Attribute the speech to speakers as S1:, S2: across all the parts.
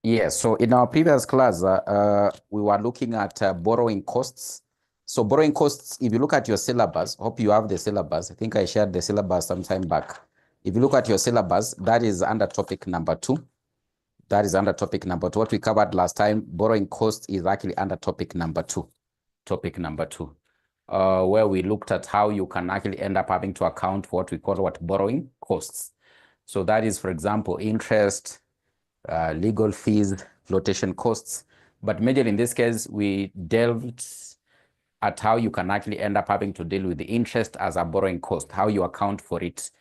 S1: Yes, so in our previous class, we were looking at borrowing costs. So borrowing costs, if you look at your syllabus, hope you have the syllabus. I think I shared the syllabus some time back. If you look at your syllabus, that is under topic number 2. That is under topic number 2. What we covered last time, borrowing costs, is actually under topic number 2. Topic number 2, where we looked at how you can actually end up having to account for what we call borrowing costs. So that is, for example, interest, legal fees, flotation costs. But majorly in this case, we delved at how you can actually end up having to deal with the interest as a borrowing cost, how you account for it,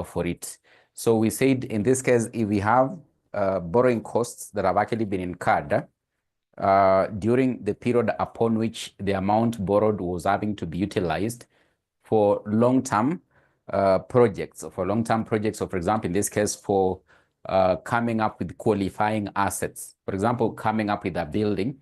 S1: for it. So we said in this case, if we have borrowing costs that have actually been incurred during the period upon which the amount borrowed was having to be utilized for long-term projects. So for long-term projects, so for example, in this case, for coming up with qualifying assets, for example, coming up with a building,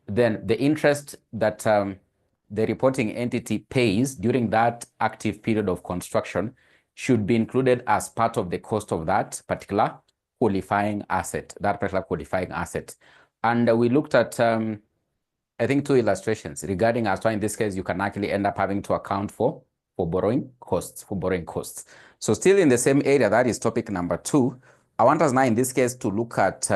S1: then the interest that the reporting entity pays during that active period of construction should be included as part of the cost of that particular qualifying asset, And we looked at, I think, 2 illustrations regarding as well in this case, you can actually end up having to account for borrowing costs, So still in the same area, that is topic number 2. I want us now in this case to look at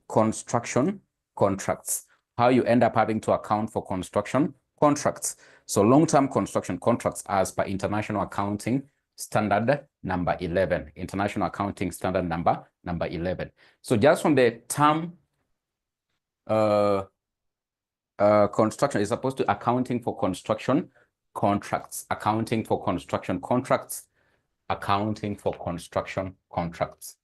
S1: construction contracts, how you end up having to account for construction contracts. So long-term construction contracts as per International Accounting Standard number 11, International Accounting Standard number 11. So just from the term construction is supposed to accounting for construction contracts, accounting for construction contracts, accounting for construction contracts.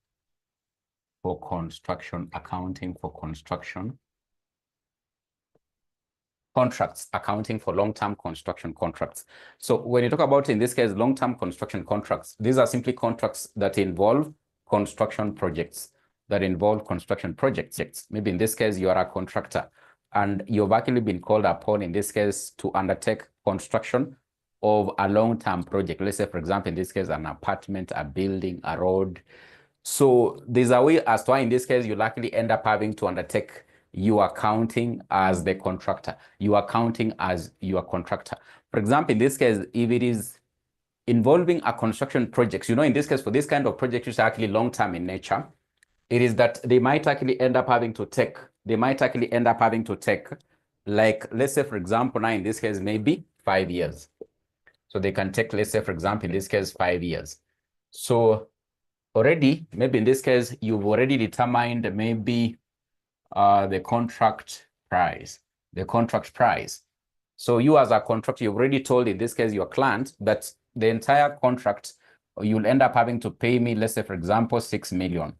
S1: For construction, accounting for construction contracts, accounting for long-term construction contracts. So when you talk about, in this case, long-term construction contracts, these are simply contracts that involve construction projects, Maybe in this case, you are a contractor and you've actually been called upon, in this case, to undertake construction of a long-term project. Let's say, for example, in this case, an apartment, a building, a road. So there's a way as to why in this case, you'll actually end up having to undertake your accounting as the contractor. You are accounting as your contractor. For example, in this case, if it is involving a construction project, in this case, for this kind of project, which is actually long-term in nature, it is that they might actually end up having to take, like, let's say, for example, now in this case, maybe 5 years. So they can take, let's say, for example, in this case, 5 years. So already, maybe in this case, you've already determined maybe the contract price. So you as a contractor, you've already told, in this case, your client that the entire contract, you'll end up having to pay me, let's say, for example, 6 million.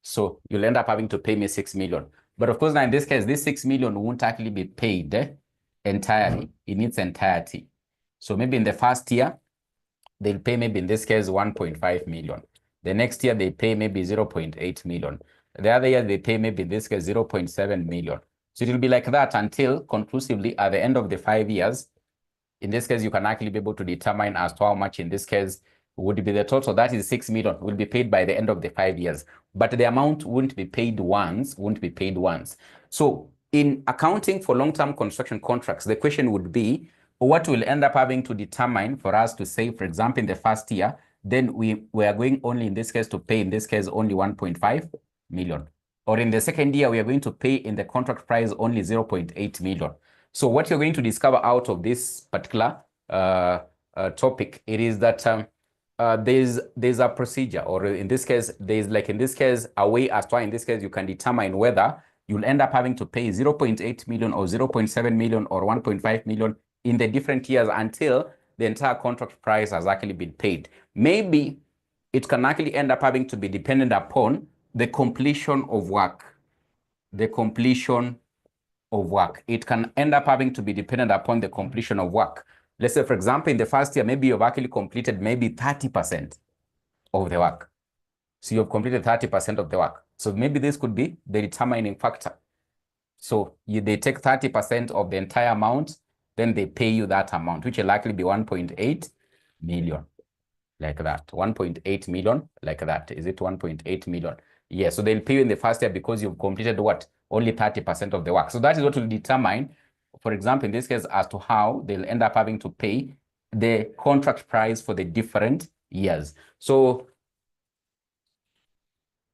S1: So you'll end up having to pay me 6 million. But of course, now in this case, this 6 million won't actually be paid entirely in its entirety. So maybe in the first year, they'll pay maybe in this case 1.5 million. The next year, they pay maybe 0.8 million. The other year, they pay maybe in this case 0.7 million. So it will be like that until conclusively at the end of the 5 years. In this case, you can actually be able to determine as to how much in this case would be the total. That is 6 million will be paid by the end of the 5 years. But the amount wouldn't be paid once, So in accounting for long-term construction contracts, the question would be, what will end up having to determine for us to say, for example, in the first year, then we are going only in this case to pay, in this case, only 1.5 million. Or in the second year, we are going to pay in the contract price only 0.8 million. So what you're going to discover out of this particular topic, it is that there's a procedure, or in this case, there's a way as to why in this case you can determine whether you'll end up having to pay 0.8 million or 0.7 million or 1.5 million in the different years until the entire contract price has actually been paid. Maybe it can actually end up having to be dependent upon the completion of work. It can end up having to be dependent upon the completion of work. Let's say, for example, in the first year, maybe you've actually completed maybe 30% of the work. So you've completed 30% of the work. So maybe this could be the determining factor. So they take 30% of the entire amount, then they pay you that amount, which will likely be 1.8 million. like that. 1.8 million, like that. Is it 1.8 million? Yeah, so they'll pay you in the first year because you've completed what? Only 30% of the work. So that is what will determine, for example, in this case, as to how they'll end up having to pay the contract price for the different years. So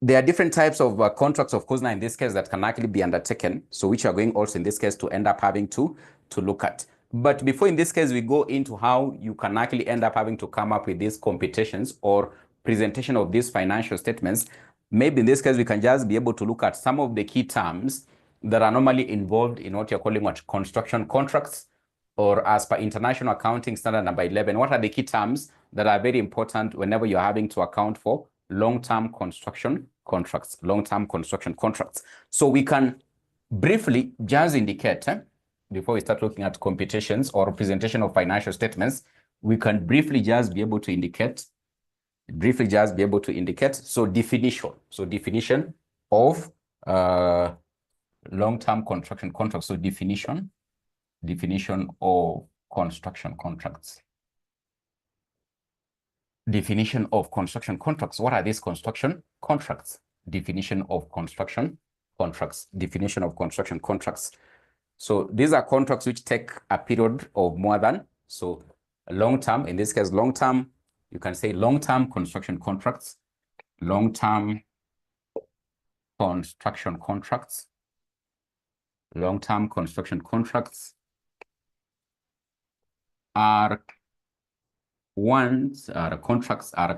S1: there are different types of contracts, of course, now in this case that can actually be undertaken. So which are going also in this case to end up having to look at. But before in this case, we go into how you can actually end up having to come up with these computations or presentation of these financial statements. Maybe in this case, we can just be able to look at some of the key terms that are normally involved in what you're calling what construction contracts, or as per International Accounting Standard number 11, what are the key terms that are very important whenever you're having to account for long-term construction contracts, long-term construction contracts. So we can briefly just indicate, before we start looking at computations or presentation of financial statements, we can briefly just be able to indicate, so definition of long-term construction contracts. So definition of construction contracts. Definition of construction contracts. What are these construction contracts? Definition of construction contracts. Definition of construction contracts. So these are contracts which take a period of more than, so long-term, in this case, long-term, you can say long-term construction contracts, long-term construction contracts, long-term construction contracts are ones, contracts are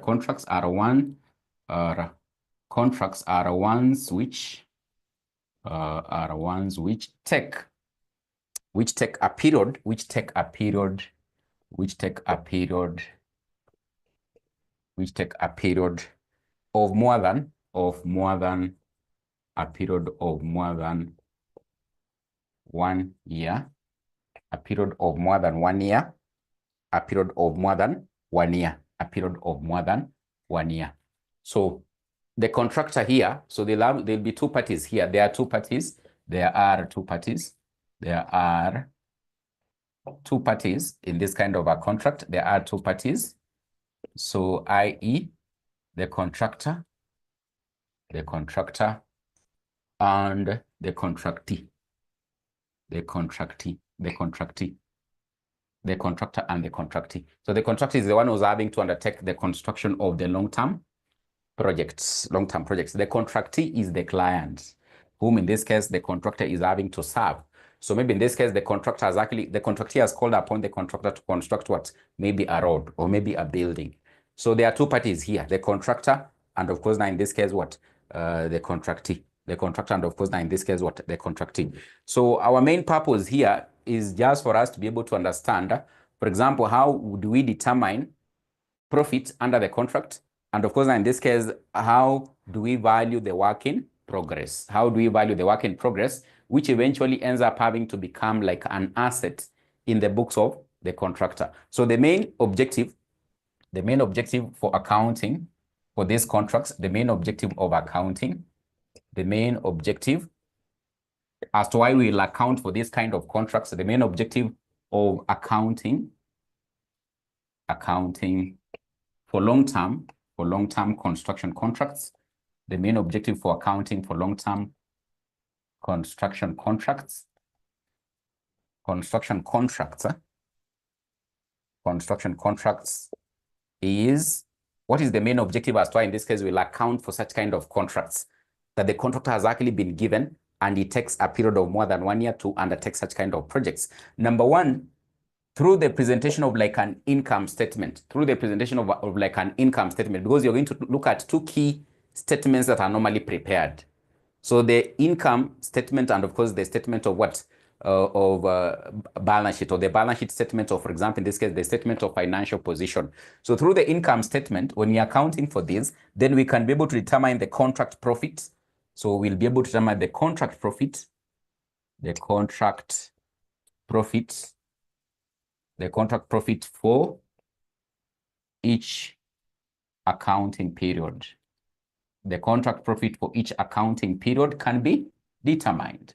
S1: ones which take a period of more than a period of more than 1 year, a period of more than 1 year, a period of more than 1 year, a period of more than 1 year. So the contractor here, so there'll be two parties here. There are two parties in this kind of a contract. There are two parties. So i.e. the contractor and the contractee. The contractor and the contractee. So the contractor is the one who's having to undertake the construction of the long-term projects. The contractee is the client, whom in this case the contractor is having to serve. So maybe in this case the contractee has called upon the contractor to construct what? Maybe a road or maybe a building. So there are two parties here, the contractor and of course now in this case what? The contractee. The contractor and of course now in this case what? The contractee. So our main purpose here is just for us to be able to understand, for example, how do we determine profit under the contract? And of course, in this case, how do we value the work in progress? How do we value the work in progress, which eventually ends up having to become like an asset in the books of the contractor? So the main objective for accounting for these contracts, the main objective as to why we will account for this kind of contracts, the main objective of accounting for long-term construction contracts, the main objective for accounting for long-term construction contracts is, what is the main objective as to why in this case we'll account for such kind of contracts, that the contractor has actually been given and it takes a period of more than 1 year to undertake such kind of projects. Number one, through the presentation of like an income statement, because you're going to look at two key statements that are normally prepared. So the income statement and of course the statement of what? Balance sheet, or the balance sheet statement of, for example, in this case, the statement of financial position. So through the income statement, when you're accounting for this, then we can be able to determine the contract profit. So we'll be able to determine the contract profit for each accounting period. The contract profit for each accounting period can be determined.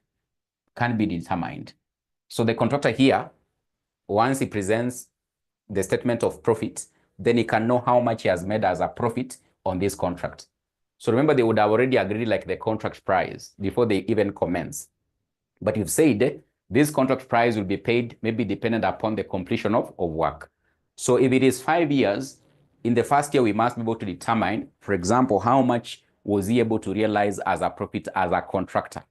S1: So the contractor here, once he presents the statement of profit, then he can know how much he has made as a profit on this contract. So remember, they would have already agreed like the contract price before they even commence. But you've said this contract price will be paid maybe dependent upon the completion of work. So if it is 5 years, in the first year, we must be able to determine, for example, how much was he able to realize as a profit as a contractor.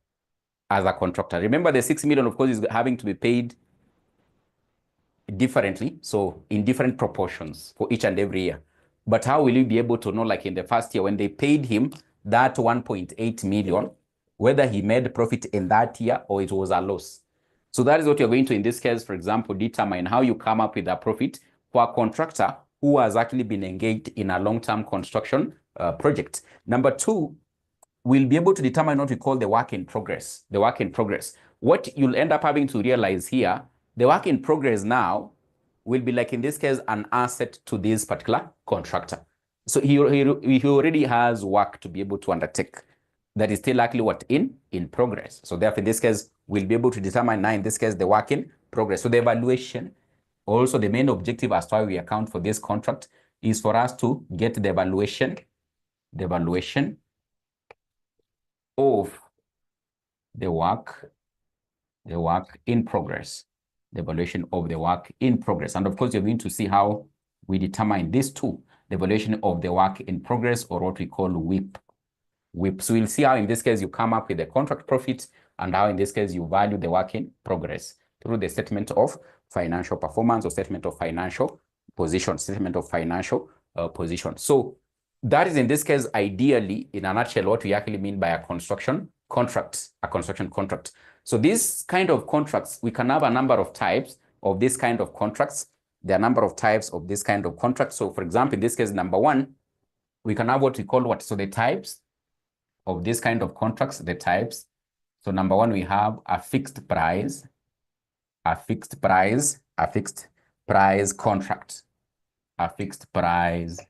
S1: Remember, the 6 million, of course, is having to be paid differently, so in different proportions for each and every year. But how will you be able to know, like in the first year, when they paid him that 1.8 million, whether he made profit in that year or it was a loss? So that is what you're going to, in this case, for example, determine how you come up with a profit for a contractor who has actually been engaged in a long-term construction project. Number two, we'll be able to determine what we call the work in progress. The work in progress. What you'll end up having to realize here, the work in progress now will be, like in this case, an asset to this particular contractor. So he already has work to be able to undertake that is still likely what? In progress. So therefore, in this case, we'll be able to determine now, in this case, the work in progress. So the evaluation, also the main objective as to how we account for this contract, is for us to get the evaluation of the work in progress. The evaluation of the work in progress. And of course, you're going to see how we determine these two, the evaluation of the work in progress, or what we call WIP. So we'll see how in this case you come up with the contract profit, and how in this case you value the work in progress through the statement of financial performance or statement of financial position, So that is in this case, ideally, in a nutshell, what we actually mean by a construction contract. So this kind of contracts, we can have a number of types of this kind of contracts. There are a number of types of this kind of contracts. So for example, in this case, number one, we can have what we call what? So the types of this kind of contracts, the types. So number one, we have a fixed price contract, a fixed price contract, a fixed price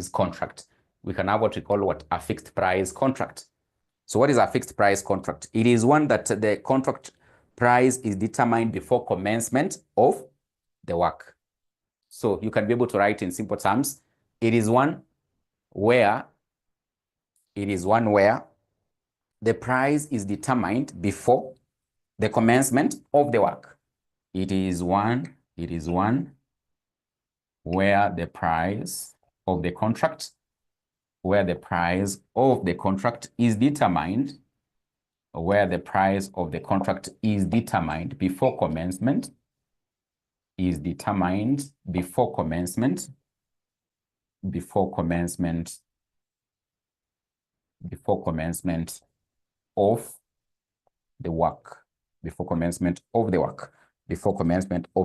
S1: contract. We can have what we call what? A fixed price contract. So what is a fixed price contract? It is one that the contract price is determined before commencement of the work. So you can be able to write in simple terms, it is one where the price is determined before the commencement of the work. It is one where the price of the contract is determined before commencement of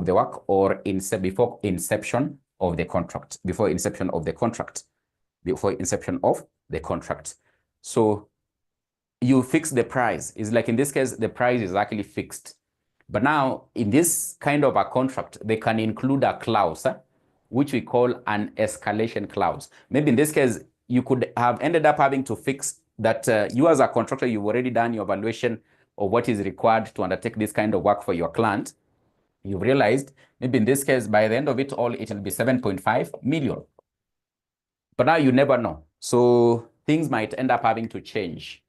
S1: the work, or before inception of the contract. So you fix the price. It's like in this case, the price is actually fixed. But now in this kind of a contract, they can include a clause, which we call an escalation clause. Maybe in this case, you could have ended up having to fix that you as a contractor, you've already done your evaluation of what is required to undertake this kind of work for your client. You've realized maybe in this case, by the end of it all, it will be 7.5 million. But now you never know. So things might end up having to change.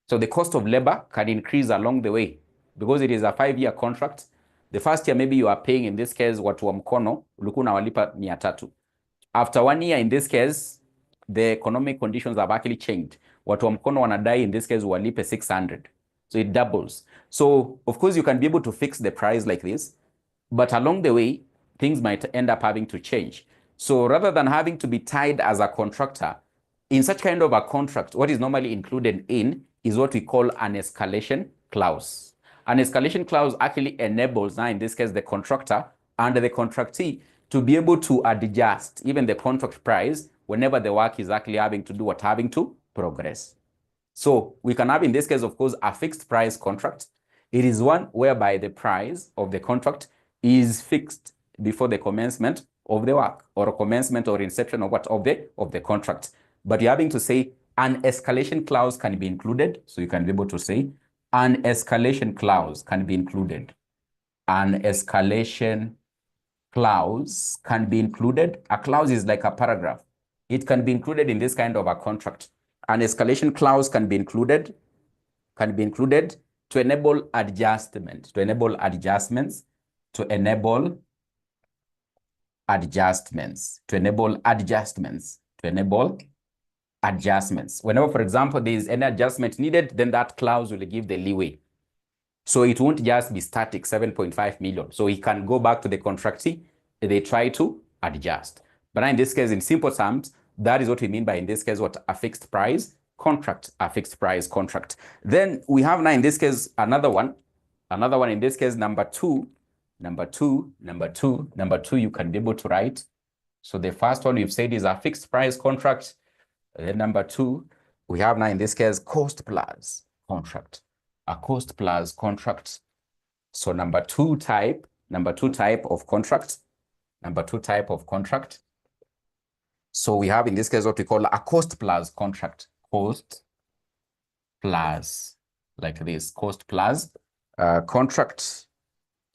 S1: So the cost of labor can increase along the way because it is a 5-year contract. The first year, maybe you are paying, in this case, watu wa mkono, ulikuwa unawalipa 300. After 1 year, in this case, the economic conditions have actually changed. Watu wa mkono wanadai, in this case, walipe 600. So it doubles. So, of course, you can be able to fix the price like this, but along the way, things might end up having to change. So rather than having to be tied as a contractor, in such kind of a contract, what is normally included in is what we call an escalation clause. An escalation clause actually enables, now in this case, the contractor and the contractee to be able to adjust even the contract price whenever the work is actually having to progress. So we can have, in this case, of course, a fixed price contract. It is one whereby the price of the contract is fixed before the commencement of the work, or a commencement or inception of the contract. But you're having to say an escalation clause can be included. So you can be able to say an escalation clause can be included. an escalation clause can be included. A clause is like a paragraph. It can be included in this kind of a contract. An escalation clause can be included to enable adjustment, to enable adjustments, to enable adjustments, to enable adjustments, to enable adjustments. Whenever, for example, there is any adjustment needed, then that clause will give the leeway. So it won't just be static 7.5 million. So he can go back to the contractee, they try to adjust. But in this case, in simple terms, that is what we mean by, in this case, what? A fixed price contract, a fixed price contract. Then we have now in this case, another one in this case, number two, you can be able to write. So the first one we've said is a fixed price contract. Then number two, we have now in this case, cost plus contract, a cost plus contract. So number two type of contract, So we have in this case what we call a cost plus contract, cost plus, like this, cost plus contract,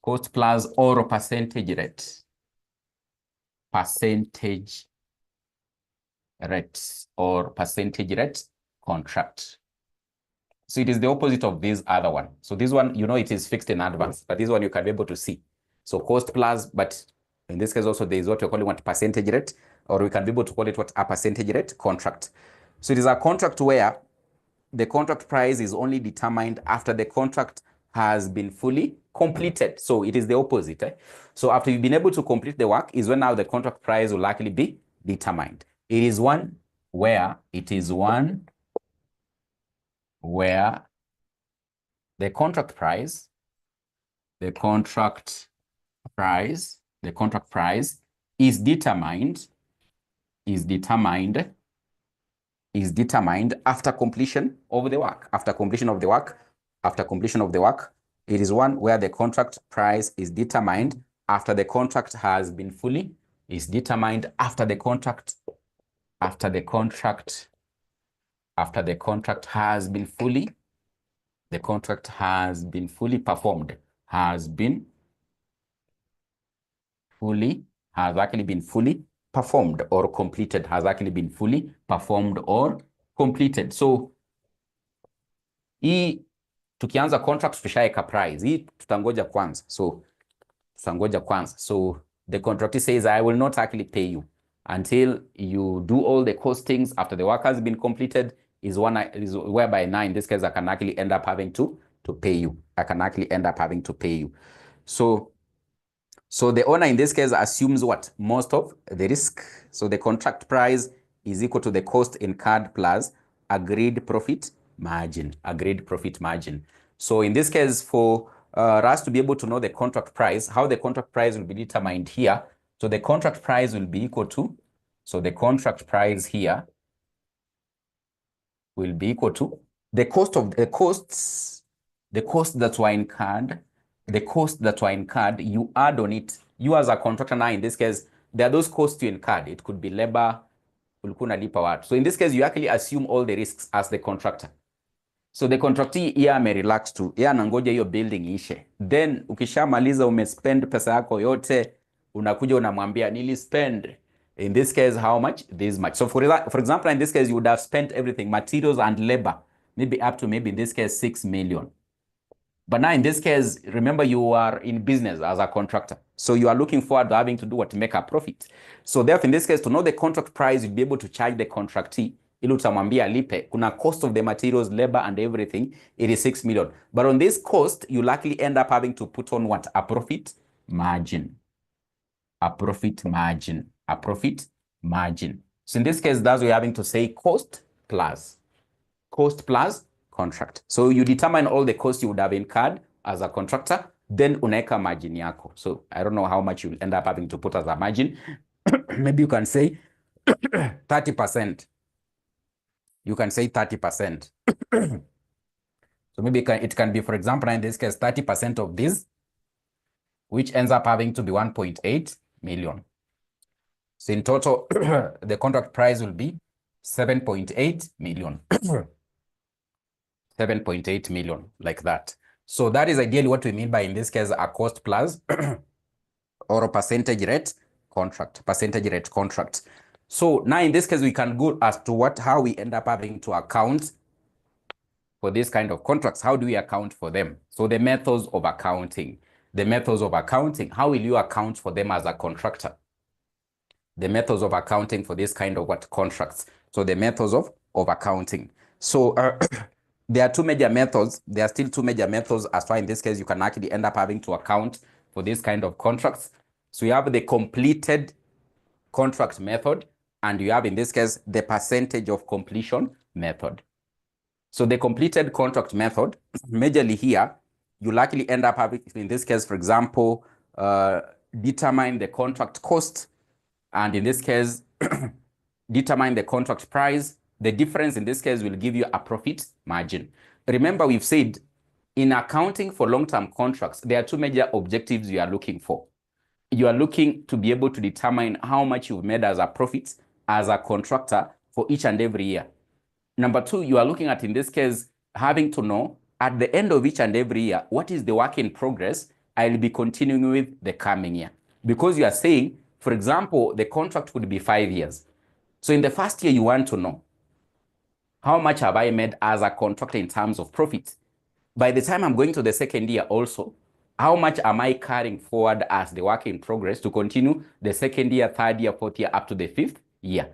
S1: cost plus or percentage rate or percentage rate contract. So it is the opposite of this other one. So this one, you know, it is fixed in advance, but this one you can be able to see. So cost plus, but in this case also there is what we're calling what percentage rate, or we can be able to call it what a percentage rate contract. So it is a contract where the contract price is only determined after the contract has been fully completed. So it is the opposite. So after you've been able to complete the work is when now the contract price will likely be determined. It is one where the contract price is determined after completion of the work. After completion of the work, it is one where the contract price is determined after the contract has been fully, after the contract has been fully, performed, has actually been fully performed or completed, So hii tukianza contract tushaeka price, hii tutangoja kwanza. So the contractor says, I will not actually pay you until you do all the costings after the work has been completed, is whereby now in this case I can actually end up having to pay you. So the owner in this case assumes what? Most of the risk. So the contract price is equal to the cost incurred plus agreed profit margin. So in this case, for us to be able to know the contract price, how the contract price will be determined here. So the contract price will be equal to, the costs that were incurred, you add on it. You as a contractor now, in this case, there are those costs you incurred. It could be labor, so in this case, you actually assume all the risks as the contractor. So the contractee here may relax to, anangoja hiyo building ishe. Then ukishamaliza umespend pesa yako yote, unakuja unamwambia nilispend. In this case, how much? This much. So for example, in this case, you would have spent everything, materials and labor, maybe up to in this case, 6 million. But now in this case, remember you are in business as a contractor. So you are looking forward to having to do what? To make a profit. So therefore, in this case, to know the contract price, you'll be able to charge the contractee. Ili utamwambia lipe, kuna cost of the materials, labor and everything, it is 6 million. But on this cost, you likely end up having to put on what? A profit margin. So in this case, that's what we're having to say cost plus contract. So you determine all the costs you would have incurred as a contractor, then unaeka margin yako. So I don't know how much you'll end up having to put as a margin. Maybe you can say 30%. You can say 30%. So maybe it can be, for example, in this case, 30% of this, which ends up having to be 1.8 million. So in total, the contract price will be 7.8 million. 7.8 million, like that. So that is ideally what we mean by, in this case, a cost plus or a percentage rate contract. So now in this case, we can go as to how we end up having to account for this kind of contracts. How do we account for them? So the methods of accounting. How will you account for them as a contractor? The methods of accounting for this kind of contracts. So the methods of accounting. So there are two major methods. There are still two major methods as far in this case you can actually end up having to account for this kind of contracts. So you have the completed contract method, and you have in this case the percentage of completion method. So the completed contract method, majorly here, you'll actually end up having, in this case, for example, determine the contract cost, and in this case, determine the contract price. The difference in this case will give you a profit margin. Remember, we've said in accounting for long-term contracts, there are two major objectives you are looking for. You are looking to be able to determine how much you've made as a profit as a contractor for each and every year. Number two, you are looking at, in this case, having to know at the end of each and every year, what is the work in progress I'll be continuing with the coming year. Because you are saying, for example, the contract would be 5 years. So in the first year, you want to know, how much have I made as a contractor in terms of profit? By the time I'm going to the second year also, how much am I carrying forward as the work in progress to continue the second year, third year, fourth year, up to the fifth year?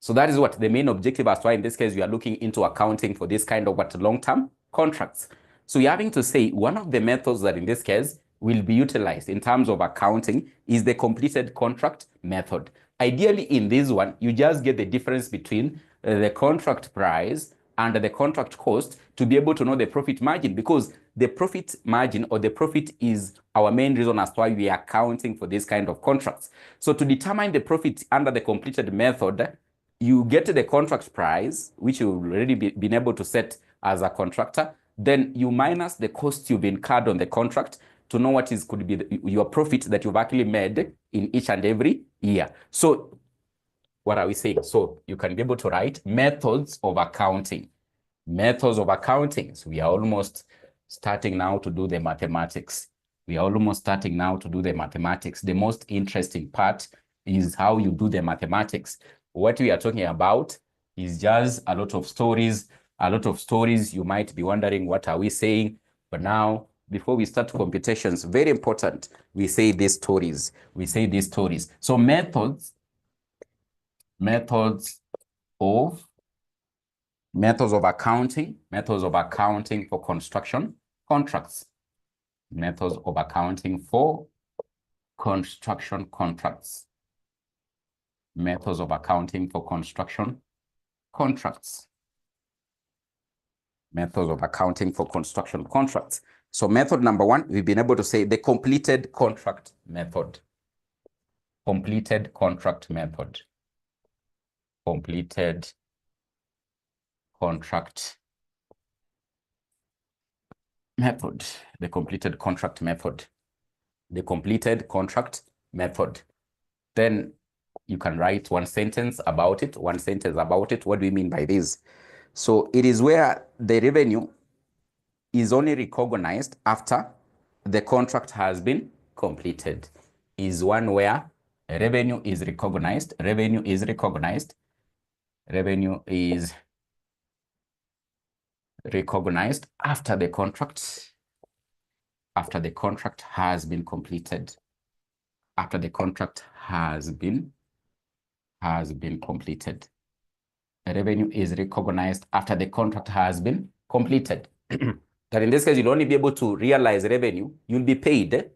S1: So that is what the main objective, as why in this case, we are looking into accounting for this kind of long-term contracts. So you're having to say one of the methods that in this case will be utilized in terms of accounting is the completed contract method. Ideally, in this one, you just get the difference between the contract price and the contract cost to be able to know the profit margin, because the profit margin or the profit is our main reason as to why we are accounting for this kind of contracts. So to determine the profit under the completed method, you get the contract price, which you've already been able to set as a contractor. Then you minus the cost you've incurred on the contract to know what could be your profit that you've actually made in each and every year. So what are we saying? So you can be able to write methods of accounting. Methods of accounting. So we are almost starting now to do the mathematics. The most interesting part is how you do the mathematics. What we are talking about is just a lot of stories. You might be wondering, what are we saying? But now, before we start computations, very important, we say these stories. So methods of accounting for construction contracts. Methods of accounting for construction contracts. Methods of accounting for construction contracts. Methods of accounting for construction contracts. So method number one, we've been able to say the completed contract method. Completed contract method. Completed contract method. The completed contract method. The completed contract method. Then you can write one sentence about it. What do we mean by this? So it is where the revenue is only recognized after the contract has been completed. Is one where revenue is recognized. Revenue is recognized after the contract has been completed. After the contract has been completed. The revenue is recognized after the contract has been completed. That in this case, you'll only be able to realize revenue. You'll be paid.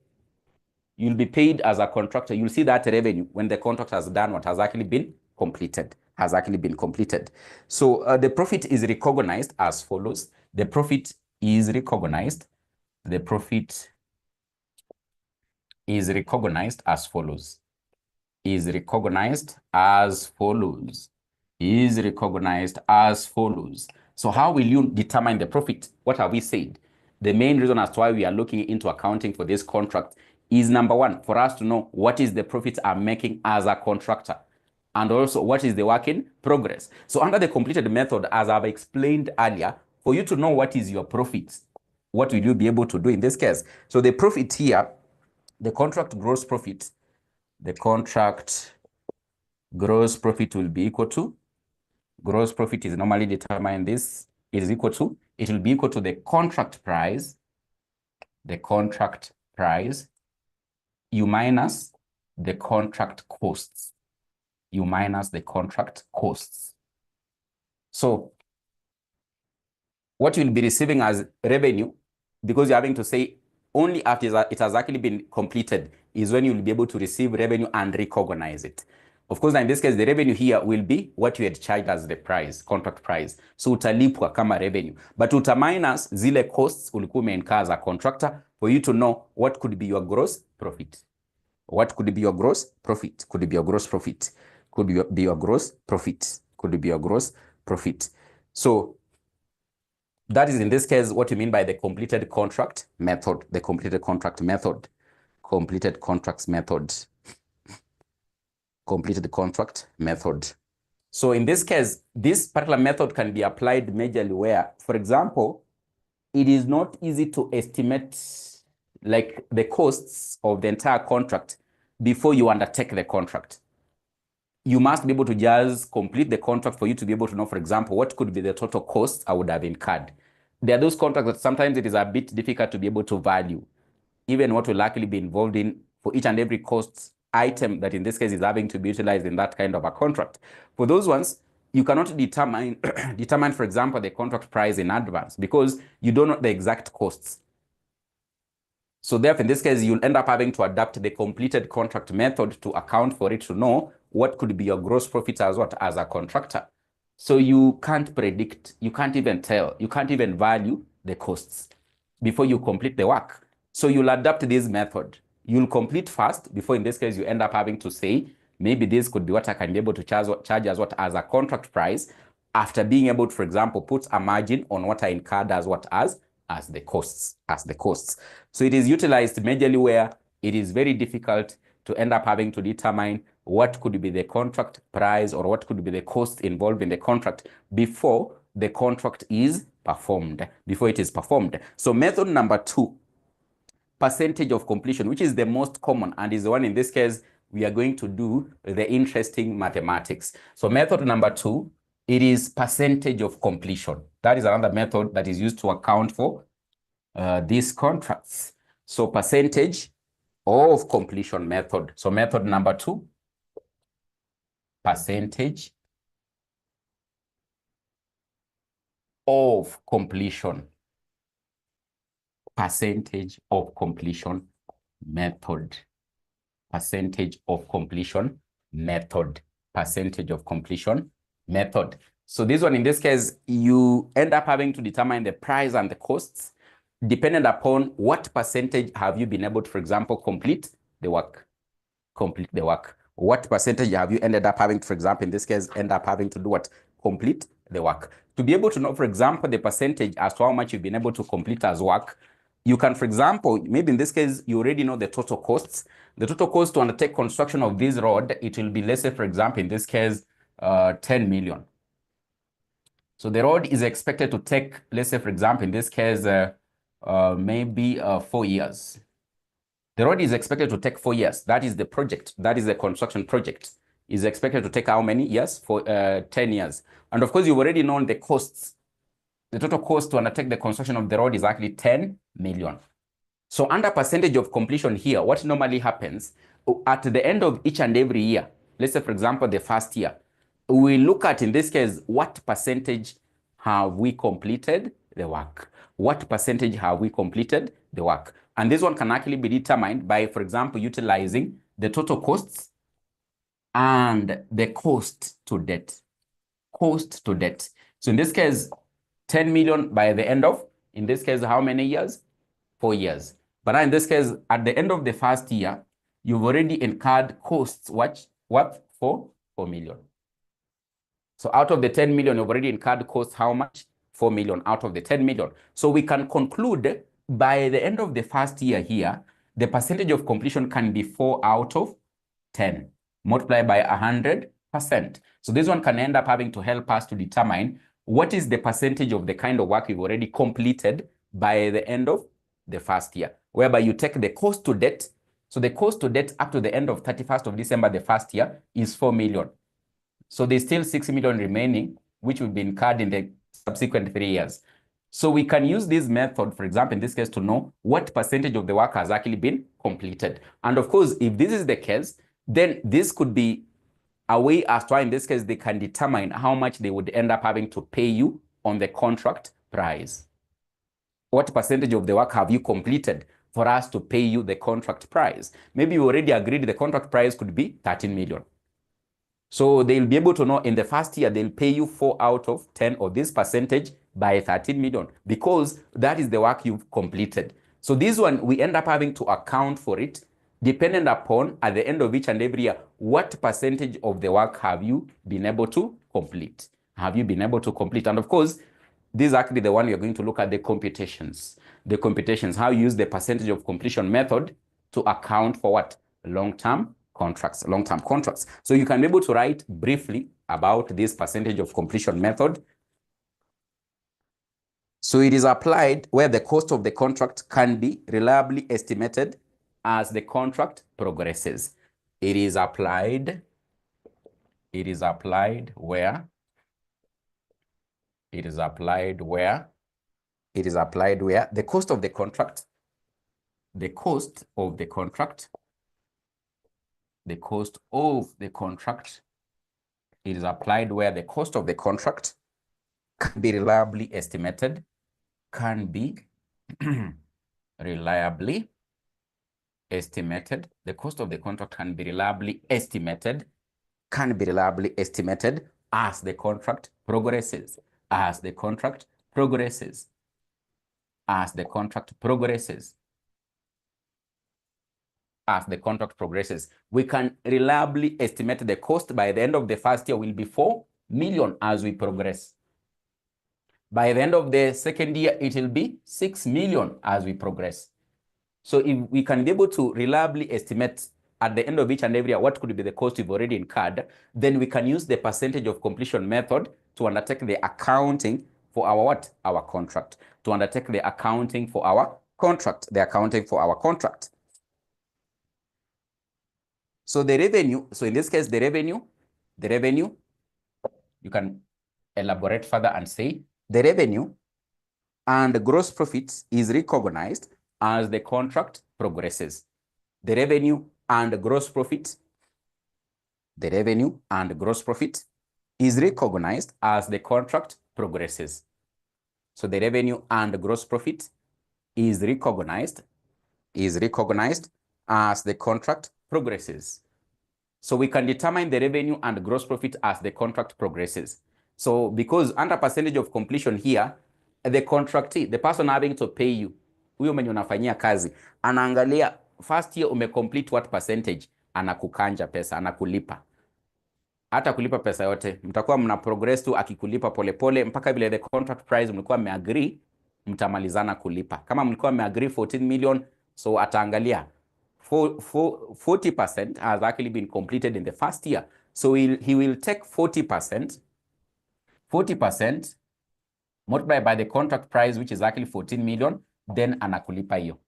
S1: You'll be paid as a contractor. You'll see that revenue when the contract has done what has actually been completed. So the profit is recognized as follows. The profit is recognized as follows. So how will you determine the profit? What have we said? The main reason as to why we are looking into accounting for this contract is, number one, for us to know what is the profit I'm making as a contractor, and also what is the work in progress. So under the completed method, as I've explained earlier, for you to know what is your profit, what will you be able to do in this case? So the profit here, the contract gross profit will be equal to, gross profit is normally determined, this is equal to, it will be equal to the contract price, you minus the contract costs, So what you'll be receiving as revenue, because you're having to say only after it has actually been completed, is when you'll be able to receive revenue and recognize it. Of course, in this case, the revenue here will be what you had charged as the price, contract price. So utalipwa kama revenue. But uta minus zile costs ulikuwa umeinkaa as a contractor for you to know what could be your gross profit. What could be your gross profit? Could be your gross profit. Could be your gross profit. Could be your gross profit. So that is in this case what you mean by the completed contract method, the completed contract method, completed contracts method, completed contract method. So in this case, this particular method can be applied majorly where, for example, it is not easy to estimate like the costs of the entire contract before you undertake the contract. You must be able to just complete the contract for you to be able to know, for example, what could be the total costs I would have incurred. There are those contracts that sometimes it is a bit difficult to be able to value, even what will likely be involved in for each and every cost item that in this case is having to be utilized in that kind of a contract. For those ones, you cannot determine, for example, the contract price in advance because you don't know the exact costs. So therefore, in this case, you'll end up having to adapt the completed contract method to account for it, to know what could be your gross profit as a contractor. So you can't predict, you can't even tell, you can't even value the costs before you complete the work. So you'll adapt this method. You'll complete first before, in this case, you end up having to say, maybe this could be what I can be able to charge as a contract price after being able to, for example, put a margin on what I incurred as the costs, So it is utilized majorly where it is very difficult to end up having to determine what could be the contract price or what could be the cost involved in the contract before the contract is performed, before it is performed. So method number 2, percentage of completion, which is the most common and is the one in this case we are going to do the interesting mathematics. So method number 2, it is percentage of completion. That is another method that is used to account for these contracts. So percentage of completion method. So method number 2, percentage of completion. Percentage of completion method. Percentage of completion method. Percentage of completion method. So this one, in this case, you end up having to determine the price and the costs depending upon what percentage have you been able to, for example, complete the work. What percentage have you ended up having to, for example, in this case, end up having to do what? Complete the work. To be able to know, for example, the percentage as to how much you've been able to complete as work, you can, for example, maybe in this case, you already know the total costs. The total cost to undertake construction of this road, it will be, let's say, for example, in this case, 10 million. So the road is expected to take, let's say, for example, in this case, maybe 4 years. The road is expected to take 4 years. That is the project. That is the construction project. Is expected to take how many years? For 10 years. And of course, you've already known the costs. The total cost to undertake the construction of the road is actually 10 million. So under percentage of completion here, what normally happens at the end of each and every year, let's say, for example, the first year, we look at, in this case, what percentage have we completed the work? What percentage have we completed the work? And this one can actually be determined by, for example, utilizing the total costs and the cost to debt. Cost to debt. So in this case, 10 million by the end of, in this case, how many years? 4 years. But now in this case, at the end of the first year, you've already incurred costs, what? 4 million. So out of the 10 million, you've already incurred costs, how much? 4 million out of the 10 million. So we can conclude by the end of the first year here, the percentage of completion can be 4 out of 10, multiplied by 100%. So this one can end up having to help us to determine what is the percentage of the kind of work we've already completed by the end of the first year, whereby you take the cost to debt. So the cost to debt up to the end of 31st of December, the first year, is 4 million. So there's still 6 million remaining, which will be incurred in the subsequent 3 years. So we can use this method, for example, in this case, to know what percentage of the work has actually been completed. And of course, if this is the case, then this could be a way as to, in this case, they can determine how much they would end up having to pay you on the contract price. What percentage of the work have you completed for us to pay you the contract price? Maybe you already agreed the contract price could be 13 million. So they'll be able to know in the first year, they'll pay you 4 out of 10 of this percentage by 13 million, because that is the work you've completed. So this one, we end up having to account for it dependent upon, at the end of each and every year, what percentage of the work have you been able to complete? Have you been able to complete? And of course, this is actually the one you're going to look at, the computations. The computations, how you use the percentage of completion method to account for what? Long-term contracts, long-term contracts. So you can be able to write briefly about this percentage of completion method. So it is applied where the cost of the contract can be reliably estimated as the contract progresses. It is applied where the cost of the contract, it is applied where the cost of the contract can be reliably estimated, the cost of the contract can be reliably estimated as the contract progresses, we can reliably estimate the cost by the end of the first year will be 4 million as we progress. By the end of the second year, it will be 6 million as we progress. So if we can be able to reliably estimate at the end of each and every year what could be the cost we've already incurred, then we can use the percentage of completion method to undertake the accounting for our what? Our contract. To undertake the accounting for our contract, So the revenue, so in this case, the revenue, you can elaborate further and say, the revenue and gross profit is recognized as the contract progresses. The revenue and gross profit is recognized as the contract progresses. So the revenue and gross profit is recognized as the contract progresses. So we can determine the revenue and gross profit as the contract progresses. So because under percentage of completion here, the contractee, the person having to pay you, huyo mwenye unafanyia kazi, anaangalia first year umecomplete what percentage, anakukanja pesa, anakulipa. Hata kulipa pesa yote, mtakuwa mna progress tu akikulipa polepole mpaka vile the contract price mlikuwa mmeagree, mtamalizana kulipa. Kama mlikuwa mmeagree 14 million, so ataangalia 40% has actually been completed in the first year. So he will take 40% multiplied by the contract price, which is actually 14 million, then anakulipa hiyo.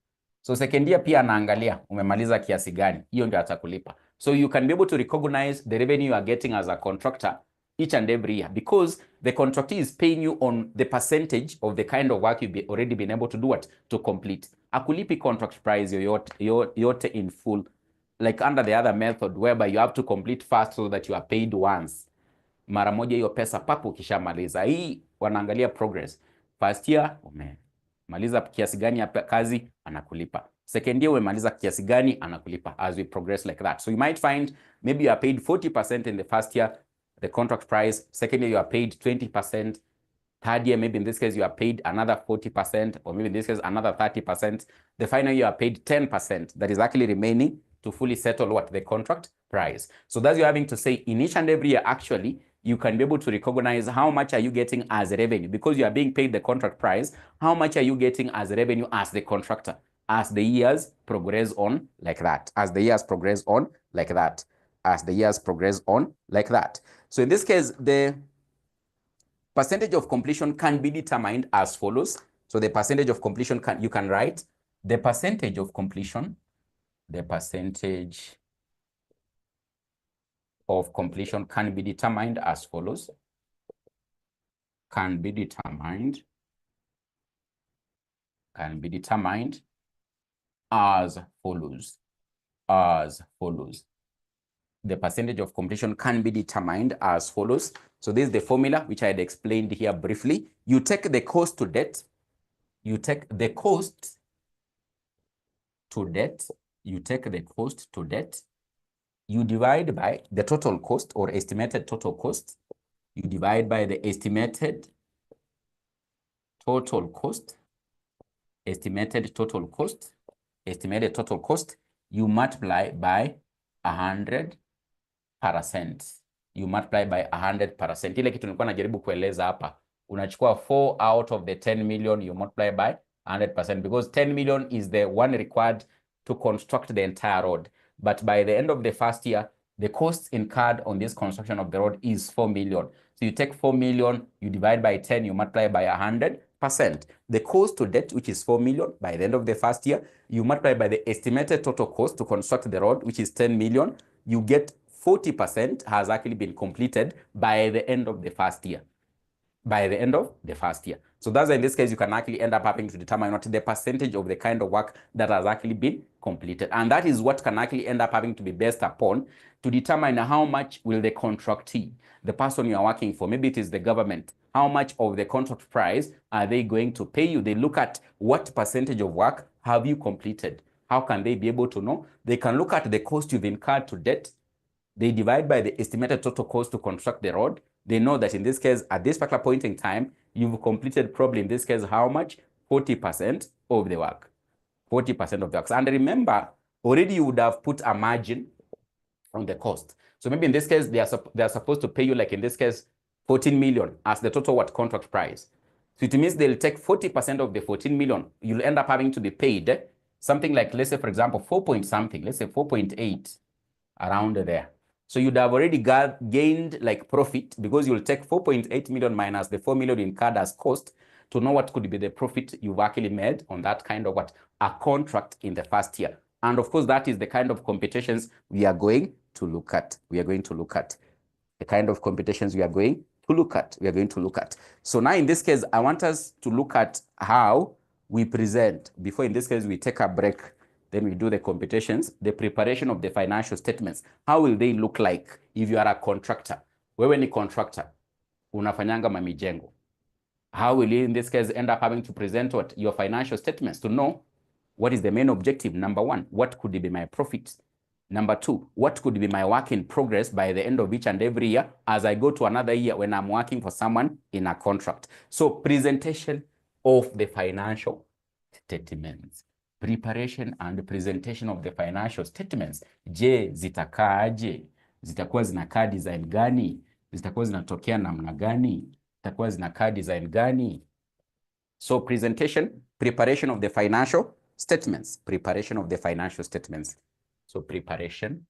S1: So second year pia anaangalia umemaliza kiasi gani, hiyo ndio atakulipa. So you can be able to recognize the revenue you are getting as a contractor each and every year, because the contractor is paying you on the percentage of the kind of work you've already been able to do what? To complete. Akulipi contract price yote in full, like under the other method whereby you have to complete fast so that you are paid once. Mara moja hiyo pesa papo ukishamaliza. Hii wanaangalia progress. First year umemaliza kiasi gani ya kazi, anakulipa. Second year umemaliza kiasi gani, anakulipa, as we progress like that. So you might find maybe you are paid 40% in the first year, the contract price. Second year you are paid 20%. Third year, maybe in this case, you are paid another 40%, or maybe in this case, another 30%. The final year, you are paid 10%. That is actually remaining to fully settle what? The contract price. So that's you're having to say in each and every year, actually, you can be able to recognize how much are you getting as revenue, because you are being paid the contract price. How much are you getting as revenue as the contractor as the years progress on like that, So in this case, the percentage of completion can be determined as follows. So the percentage of completion you can write the percentage of completion, can be determined as follows. Can be determined as follows. The percentage of completion can be determined as follows. So this is the formula which I had explained here briefly. You take the cost to debt. You take the cost to debt. You divide by the total cost or estimated total cost. You divide by the estimated total cost. You multiply by 100%. You multiply by 100%. Ile kitu nilikuwa najaribu kueleza hapa. Unachukua 4 out of the 10 million, you multiply by 100% because 10 million is the one required to construct the entire road. But by the end of the first year, the costs incurred on this construction of the road is 4 million. So you take 4 million, you divide by 10, you multiply by 100%. The cost to debt, which is 4 million, by the end of the first year, you multiply by the estimated total cost to construct the road, which is 10 million. You get 40% has actually been completed by the end of the first year. So that's in this case, you can actually end up having to determine what the percentage of the kind of work that has actually been completed. And that is what can actually end up having to be based upon to determine how much will the contractee, the person you are working for, maybe it is the government, how much of the contract price are they going to pay you? They look at what percentage of work have you completed. How can they be able to know? They can look at the cost you've incurred to debt. They divide by the estimated total cost to construct the road. They know that in this case, at this particular point in time, you've completed probably in this case, how much? 40% of the work. 40% of the work. And remember, already you would have put a margin on the cost. So maybe in this case, they are supposed to pay you, like in this case, 14 million as the total contract price. So it means they'll take 40% of the 14 million. You'll end up having to be paid something like, let's say, for example, 4 point something, let's say 4.8 around there. So you'd have already gained like profit because you'll take 4.8 million minus the 4 million incurred as cost to know what could be the profit you've actually made on that kind of a contract in the first year. And of course, that is the kind of computations we are going to look at. The kind of computations we are going to look at. So now in this case, I want us to look at how we present. Before in this case, we take a break. Then we do the computations, the preparation of the financial statements. How will they look like if you are a contractor? Wewe ni contractor, unafanyanga mamijengo. How will you in this case end up having to present your financial statements to know what is the main objective? Number one, what could be my profit? Number two, what could be my work in progress by the end of each and every year as I go to another year when I'm working for someone in a contract? So presentation of the financial statements. Preparation and presentation of the financial statements. Je, zitakaaje? Zitakuwa zinakaa design gani? Zitakuwa zinatokea namna gani? Zitakuwa zinakaa design gani? So preparation of the financial statements. Preparation of the financial statements. So preparation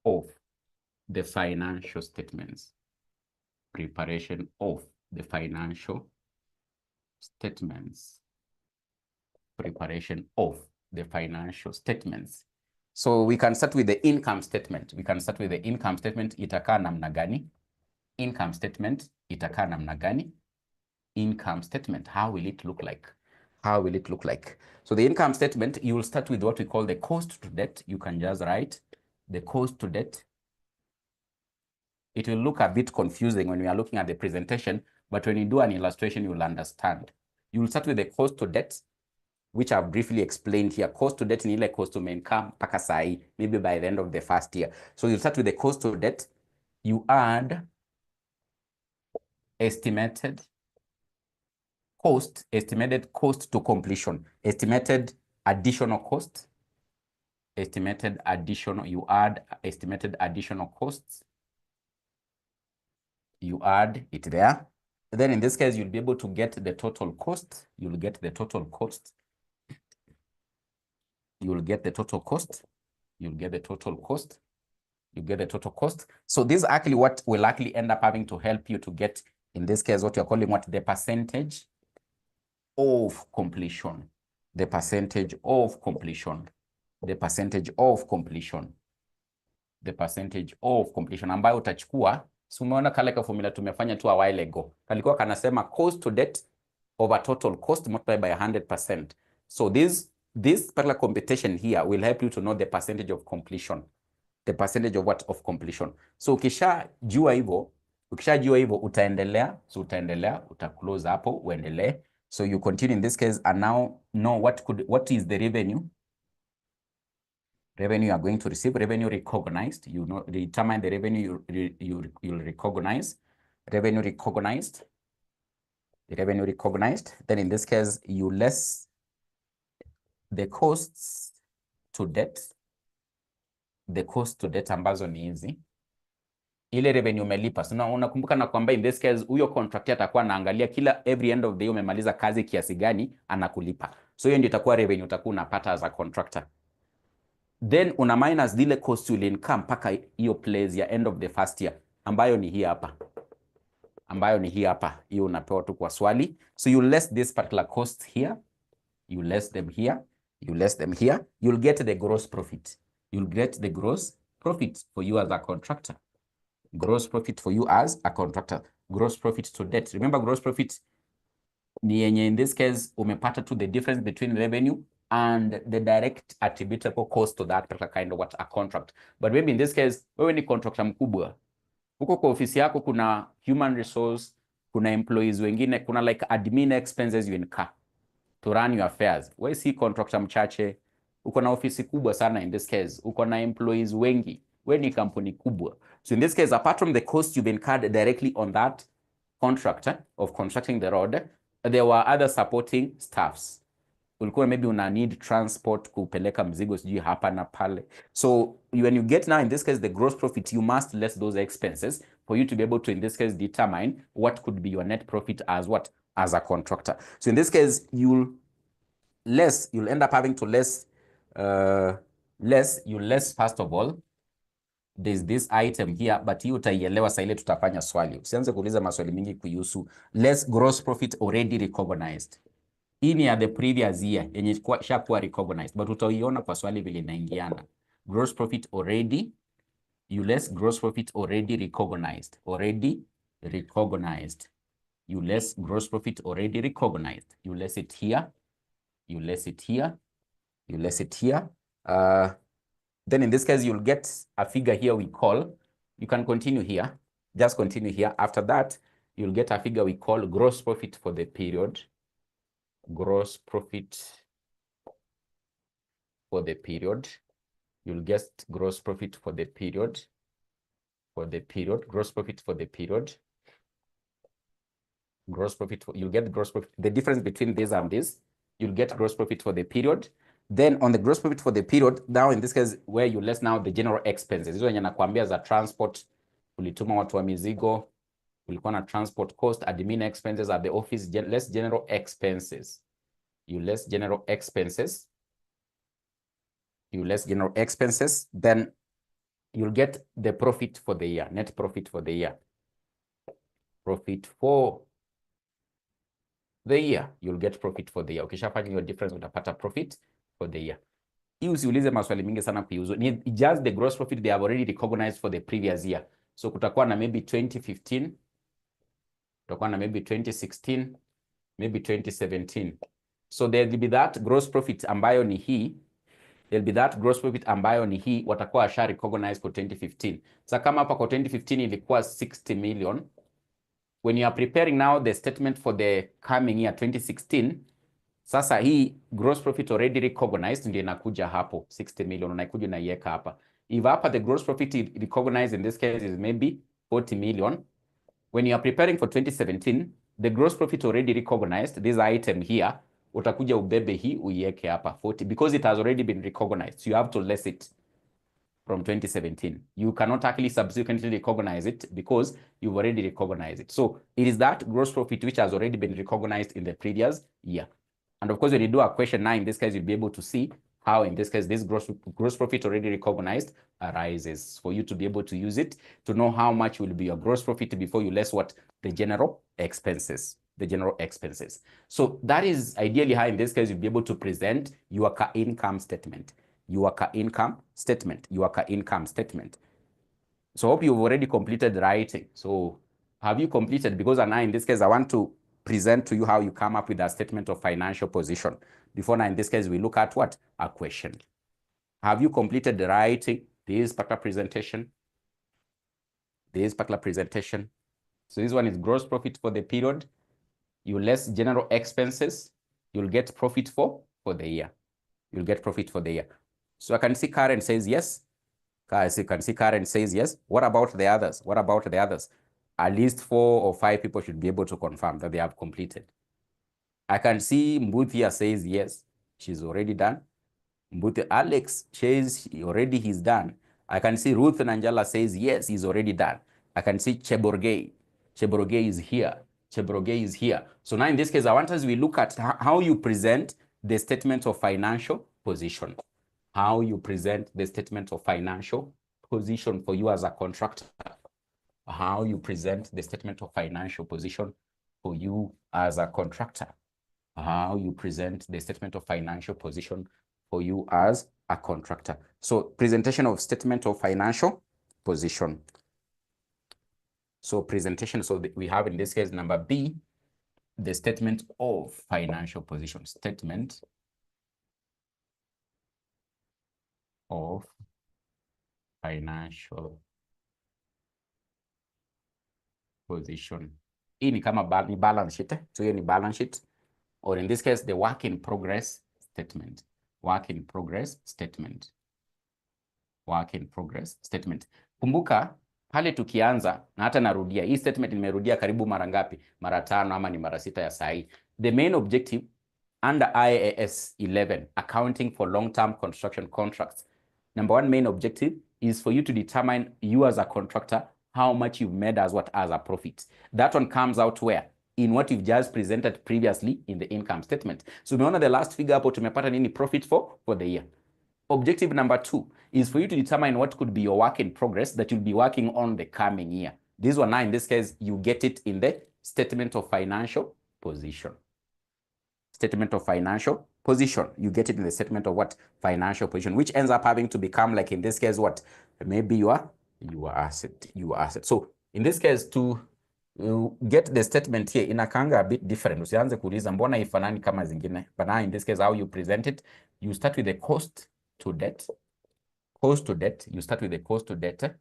S1: of the financial statements. Preparation of the financial statements. Preparation of the financial statements. So we can start with the income statement. Itakaa namna gani? Income statement itakaa namna gani? Income statement, how will it look like? So the income statement, you will start with what we call the cost to debt. You can just write the cost to debt. It will look a bit confusing when we are looking at the presentation, but when you do an illustration, you will understand. You will start with the cost to debt, which I've briefly explained here. Cost to debt ni ile cost to income mpaka sahi, maybe by the end of the first year. So you start with the cost to debt. You add estimated cost to completion, estimated additional cost, you add estimated additional costs. You add it there. Then in this case, you'll be able to get the total cost. You'll get the total cost. You get the total cost. So this is actually what will actually end up having to help you to get, in this case, what you're calling what? The percentage of completion. The percentage of completion. The percentage of completion. The percentage of completion ambayo utachukua. So umeona kale ka formula tumefanya tu a while ago. Kalikuwa kanasema cost to debt over total cost multiplied by 100%. So this particular computation here will help you to know the percentage of completion. The percentage of what? Of completion. So ukishajua hivyo utaendelea. So utaendelea, close hapo, uendelee. So you continue in this case and now know what is the revenue. Revenue you are going to receive, revenue recognized. You know, determine the revenue you'll recognize. Revenue recognized. The revenue recognized. Then in this case, you less the costs to debt. The cost to debt ambazo ni hizi. Ile revenue umelipa. So unakumbuka na kwamba in this case huyo contractor atakuwa anaangalia kila every end of the year umemaliza kazi kiasi gani anakulipa. So hiyo ndio itakuwa revenue utakuwa unapata as a contractor. Then una minus dile cost will income mpaka hiyo place ya end of the first year ambayo ni hii hapa. Hiyo unapewa tu kwa swali. So you less this particular cost here. You less them here. You less them here. You'll get the gross profit. You'll get the gross profit for you as a contractor. Gross profit for you as a contractor. Gross profit to debt. Remember, gross profit ni yenye in this case umepata to the difference between revenue and the direct attributable cost to that particular kind of what a contract. But maybe in this case, wewe ni contractor mkubwa. Huko kwa ofisi yako kuna human resource, kuna employees wengine, kuna like admin expenses you incur to run your affairs. Wewe si contractor mchache, uko na ofisi kubwa sana in this case, uko na employees wengi, wewe ni kampuni kubwa. So in this case, apart from the cost you've incurred directly on that contract of constructing the road, there were other supporting staffs. Ulikuwa maybe una need transport kupeleka mzigo sijui hapa na pale. So when you get now in this case the gross profit, you must less those expenses for you to be able to in this case determine what could be your net profit as what? As a contractor. So in this case you'll end up having to less first of all there's this item here, but hii utaielewa saa ile tutafanya swali. Usianze kuuliza maswali mingi kuhusu less gross profit already recognized. Hii ni ya the previous year yenye shakuwa recognized, but utaiona kwa swali vile inaingiana. Gross profit already, you less gross profit already recognized. Already recognized. You less gross profit already recognized. You less it here. You less it here. You less it here. Then in this case, you'll get a figure here we call, you can continue here, just continue here. After that, you'll get a figure we call gross profit for the period. Gross profit for the period. You'll get gross profit for the period. Gross profit for the period. Gross profit, you'll get gross profit. The difference between this and this, you'll get gross profit for the period. Then on the gross profit for the period, now in this case, where you less now the general expenses. Hizo yenye nakwambia za transport, ulituma watu wa mizigo, ulikuwa na transport cost, admin expenses at the office, less general expenses. You less general expenses. You less general expenses. Then you'll get the profit for the year, net profit for the year. Profit for the year. You'll get profit for the year. Ukishafanya your difference utapata profit for the year. Hii usiulize maswali mingi sana kuiuzo. Ni just the gross profit they have already recognized for the previous year. So kutakuwa na maybe 2015, kutakuwa na maybe 2016, maybe 2017. So there'll be that gross profit ambayo ni hii. There'll be that gross profit ambayo ni hii watakuwa washa recognize for 2015. Sasa kama hapa kwa 2015 ilikuwa 60 million. When you are preparing now the statement for the coming year 2016, sasa hii gross profit already recognized ndio inakuja hapo 60 million unaikuja unaiweka hapa. If hapa the gross profit recognized in this case is maybe 40 million, when you are preparing for 2017, the gross profit already recognized, this item here, utakuja ubebe hii uiweke hapa 40 because it has already been recognized. So you have to less it from 2017. You cannot actually subsequently recognize it because you've already recognized it. So it is that gross profit which has already been recognized in the previous year. And of course, when you do a question now, in this case, you'll be able to see how, in this case, this gross profit already recognized arises, for you to be able to use it to know how much will be your gross profit before you less what? The general expenses. The general expenses. So that is ideally how, in this case, you'll be able to present your income statement. Your income statement. Your income statement. So I hope you've already completed writing. So have you completed? Because now, in this case, I want to present to you how you come up with a statement of financial position. Before now, in this case, we look at what? A question. Have you completed the writing this particular presentation? This particular presentation. So this one is gross profit for the period. You less general expenses. You'll get profit for the year. You'll get profit for the year. So I can see Karen says yes. Guys, you can see Karen says yes. What about the others? What about the others? At least 4 or 5 people should be able to confirm that they have completed. I can see Mbuthia says yes. She's already done. Mbuthia Alex says he's done. I can see Ruth Nanjala says yes, he's already done. I can see Cheborgei. Cheborgei is here. Cheborgei is here. So now in this case, I want us we look at how you present the statement of financial position. How you present the statement of financial position for you as a contractor. How you present the statement of financial position for you as a contractor. How you present the statement of financial position for you as a contractor. So presentation of statement of financial position. So presentation, so we have in this case number B, the statement of financial position. Statement of financial position. Hii ni kama balance sheet. So here ni balance sheet. Or in this case, the work in progress statement. Work in progress statement. Work in progress statement. Kumbuka, pale tukianza, na hata narudia, hii statement nimerudia karibu mara ngapi? Mara 5 ama ni mara 6 ya sahi. The main objective under IAS 11, accounting for long-term construction contracts. Number 1 main objective is for you to determine, you as a contractor, how much you've made as a profit. That one comes out where? In what you've just presented previously in the income statement. So umeona the last figure hapo tumepata nini profit for the year. Objective number 2 is for you to determine what could be your work in progress that you'll be working on the coming year. This one now, in this case, you get it in the statement of financial position. Statement of financial position. You get it in the statement of what? Financial position, which ends up having to become, like in this case, what? Maybe your asset. So in this case, to get the statement here inakanga a bit different. Usianze kuuliza mbona ifanani kama zingine. But now in this case, how you present it, you start with the cost to debt. Cost to debt. You start with the cost to debt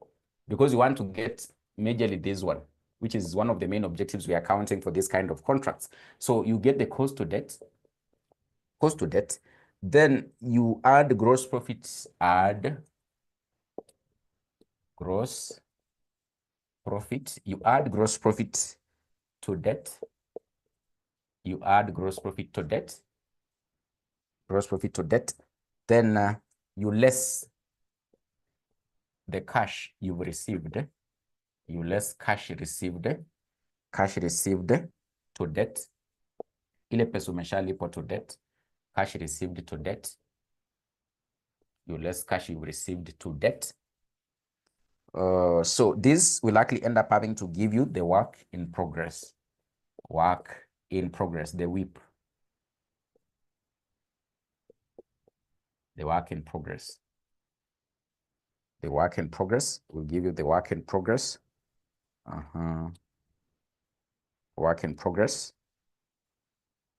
S1: because you want to get majorly this one, which is one of the main objectives we are accounting for this kind of contracts. So you get the cost to debt. Cost to debt. Then you add gross profits. Add gross profit. You add gross profit to debt. You add gross profit to debt. Gross profit to debt. Then you less the cash you've received. You less cash received. Cash received to debt. Ile pesa umeshalipwa to debt. Cash received to debt. You less cash you received to debt. So this will actually end up having to give you the work in progress. Work in progress, the WIP. The work in progress. The work in progress will give you the work in progress. Work in progress.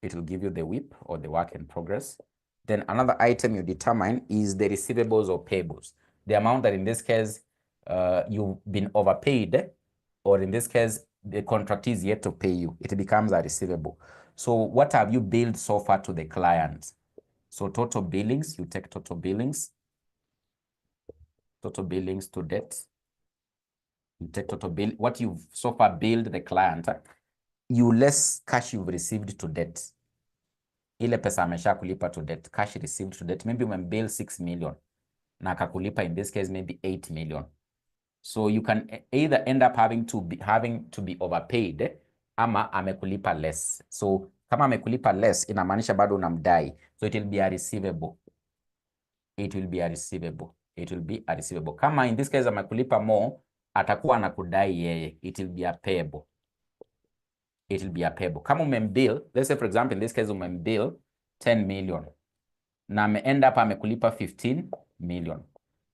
S1: It will give you the WIP or the work in progress. Then another item you determine is the receivables or payables. The amount that in this case you've been overpaid, or in this case the contract is yet to pay you. It becomes a receivable. So what have you billed so far to the client? So total billings, you take total billings. Total billings to debt. You take total bill, what you've so far billed the client, you less cash you've received to debt. Ile pesa amesha kulipa to debt, cash received to debt. Maybe bill 6 million. Na akakulipa in this case maybe 8 million. So you can either end up having to be overpaid ama amekulipa less. So kama amekulipa less inamaanisha bado unamdai. So it will be a receivable. it will be a receivable. It will be a receivable. Kama in this case amekulipa more, atakuwa anakudai yeye. It will be a payable. It will be a payable. Kama umembill, let's say for example in this case umembill 10 million na end up amekulipa 15 million.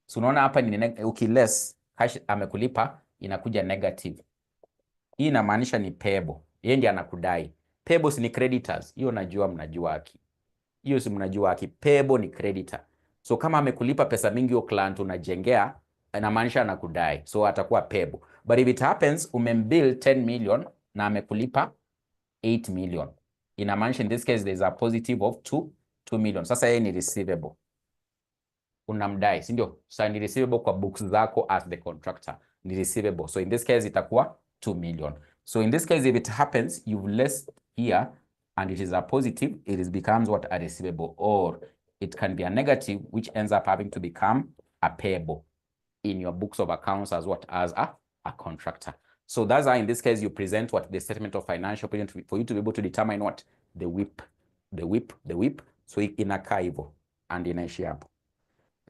S1: So unaona hapa ni ukiless cash amekulipa inakuja negative. Hii inamaanisha ni payable. Yeye ndiye anakudai. Payables ni creditors. Hiyo najua mnajua haki. Hiyo si mnajua haki. Payable ni creditor. So kama amekulipa pesa mingi hiyo client unajengea, inamaanisha anakudai. So atakuwa payable. But if it happens umembill 10 million na amekulipa 8 million. Inamaanisha in this case there is a positive of 2 million. Sasa yeye ni receivable. Unamdai, si ndio? So ni receivable kwa books zako as the contractor. Ni receivable. So in this case itakuwa 2 million. So in this case if it happens you've less here and it is a positive, it becomes what? A receivable. Or it can be a negative which ends up having to become a payable in your books of accounts as what? As a contractor. So that's how in this case you present what? The statement of financial position for you to be able to determine what? The WIP. So inakaa hivyo and inaishia hapo.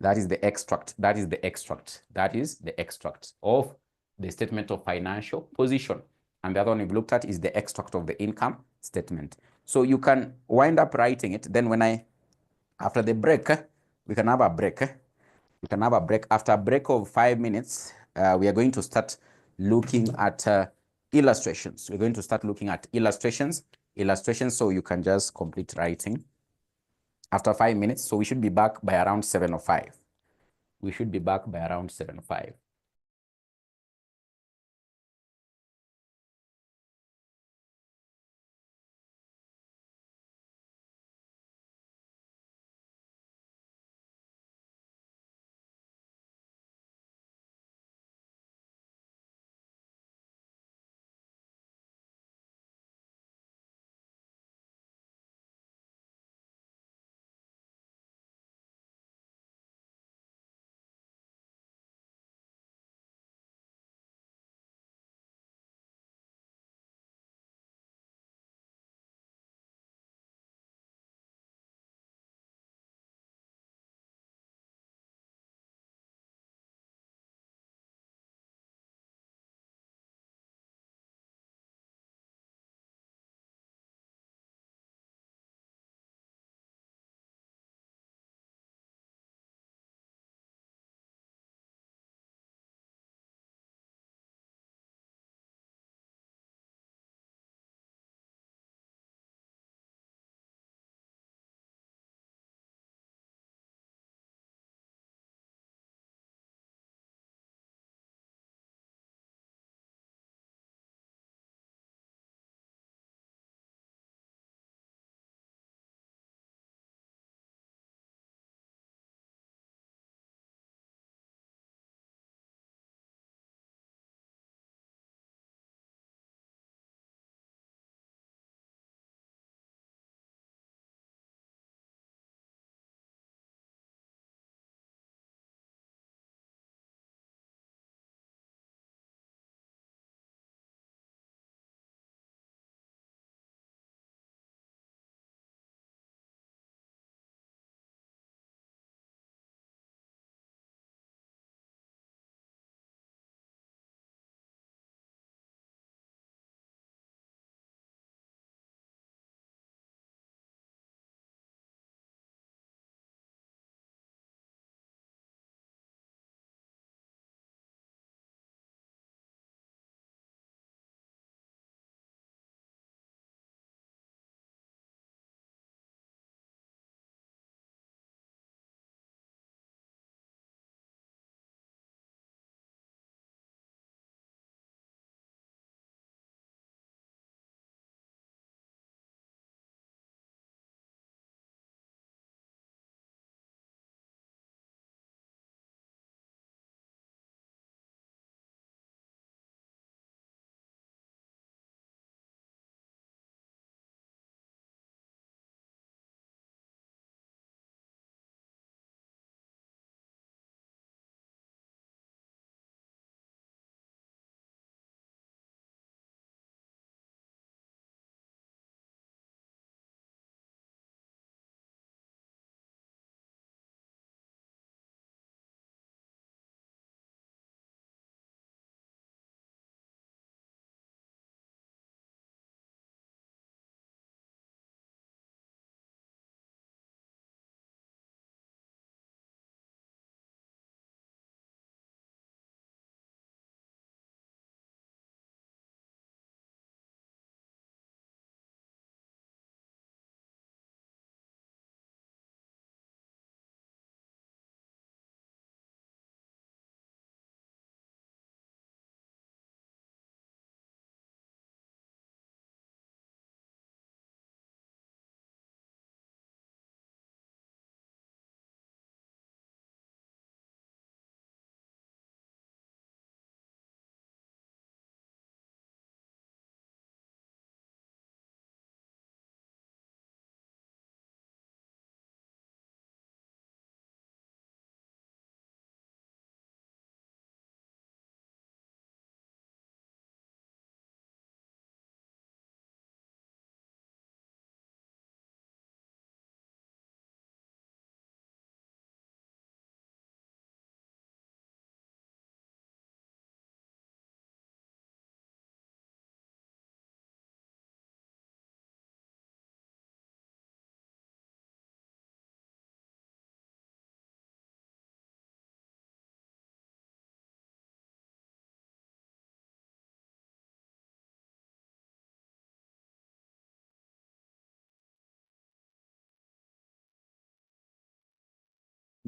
S1: That is the extract. That is the extract. That is the extract of the statement of financial position. And the other one we've looked at is the extract of the income statement. So you can wind up writing it. Then after the break, we can have a break. We can have a break. After a break of 5 minutes, we are going to start looking at illustrations. We're going to start looking at illustrations. So you can just complete writing after 5 minutes. So we should be back by around 7:05. We should be back by around 7:05.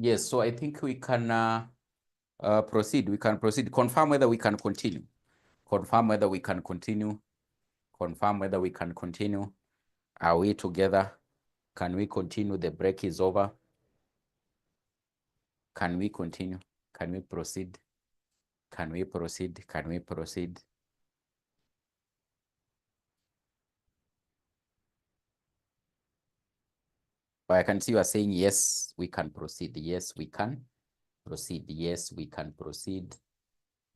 S1: Yes, so I think we can proceed. We can proceed. Confirm whether we can continue. Confirm whether we can continue. Confirm whether we can continue. Are we together? Can we continue? The break is over. Can we continue? Can we proceed? Can we proceed? Can we proceed? But I can see you are saying, yes, we can proceed. Yes, we can proceed. Yes, we can proceed.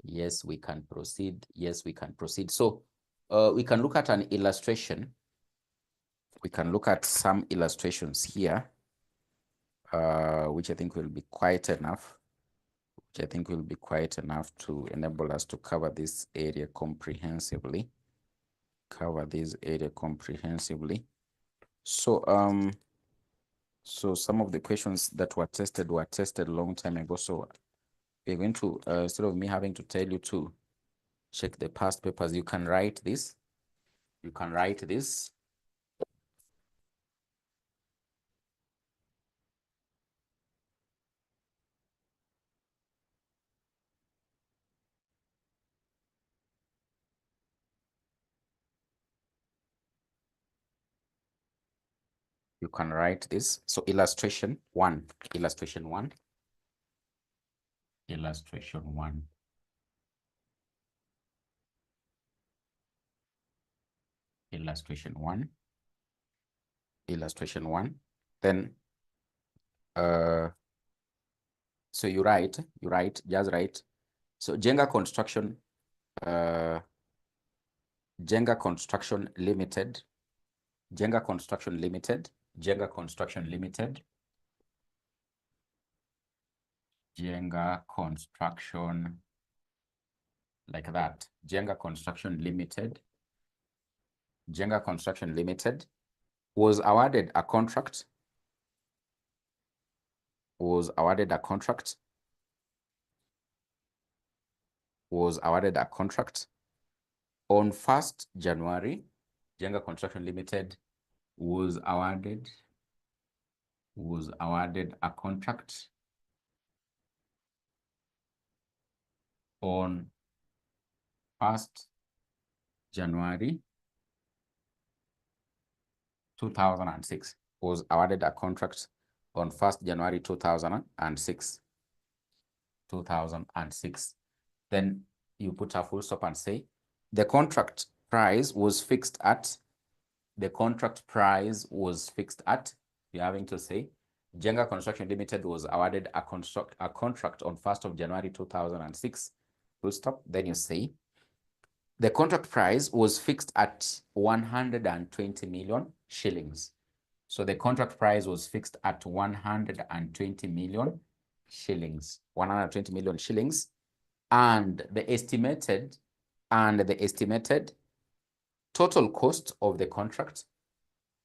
S1: Yes, we can proceed. Yes, we can proceed. So we can look at an illustration. We can look at some illustrations here, which I think will be quite enough. Which I think will be quite enough to enable us to cover this area comprehensively. Cover this area comprehensively. So so some of the questions that were tested a long time ago. So we're going to, instead of me having to tell you to check the past papers, you can write this. You can write this. You can write this. So illustration one. Illustration one. Illustration one. Illustration one. Illustration one. Then so you write, just write. So Jenga Construction Limited, Jenga Construction Limited, Jenga Construction Limited, Jenga Construction, like that, Jenga Construction Limited, Jenga Construction Limited was awarded a contract, was awarded a contract on 1st January. Jenga Construction Limited was awarded a contract on 1st January 2006. Was awarded a contract on 1st January 2006. 2006. Then you put a full stop and say, the contract price was fixed at, you're having to say, Jenga Construction Limited was awarded a contract on 1st of January 2006. Full stop. Then you say, the contract price was fixed at 120 million shillings. So the contract price was fixed at 120 million shillings. 120 million shillings. And the estimated total cost of the contract,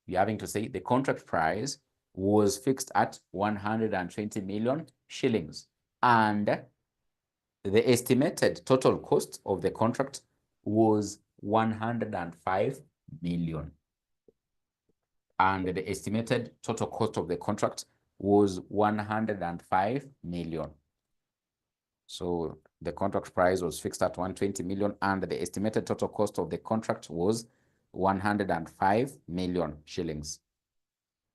S1: you're having to say the contract price was fixed at 120 million shillings. And the estimated total cost of the contract was 105 million. And the estimated total cost of the contract was 105 million. So the contract price was fixed at 120 million and the estimated total cost of the contract was 105 million shillings.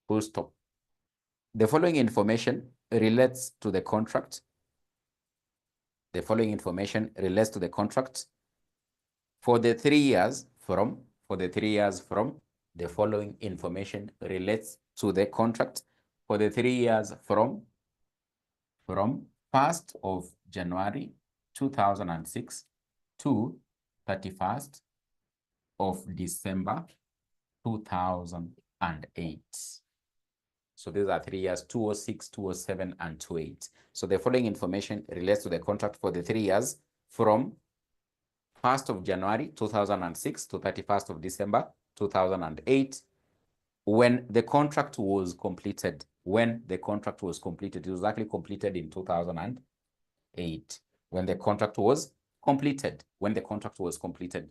S1: Full stop. The following information relates to the contract. The following information relates to the contract for the 3 years from, the following information relates to the contract for the 3 years from 1st of January 2006 to 31st of December 2008. So these are 3 years, 2006, 2007, and 2008. So the following information relates to the contract for the 3 years from 1st of January 2006 to 31st of December 2008, when the contract was completed. When the contract was completed, it was actually completed in 2008. When the contract was completed. When the contract was completed.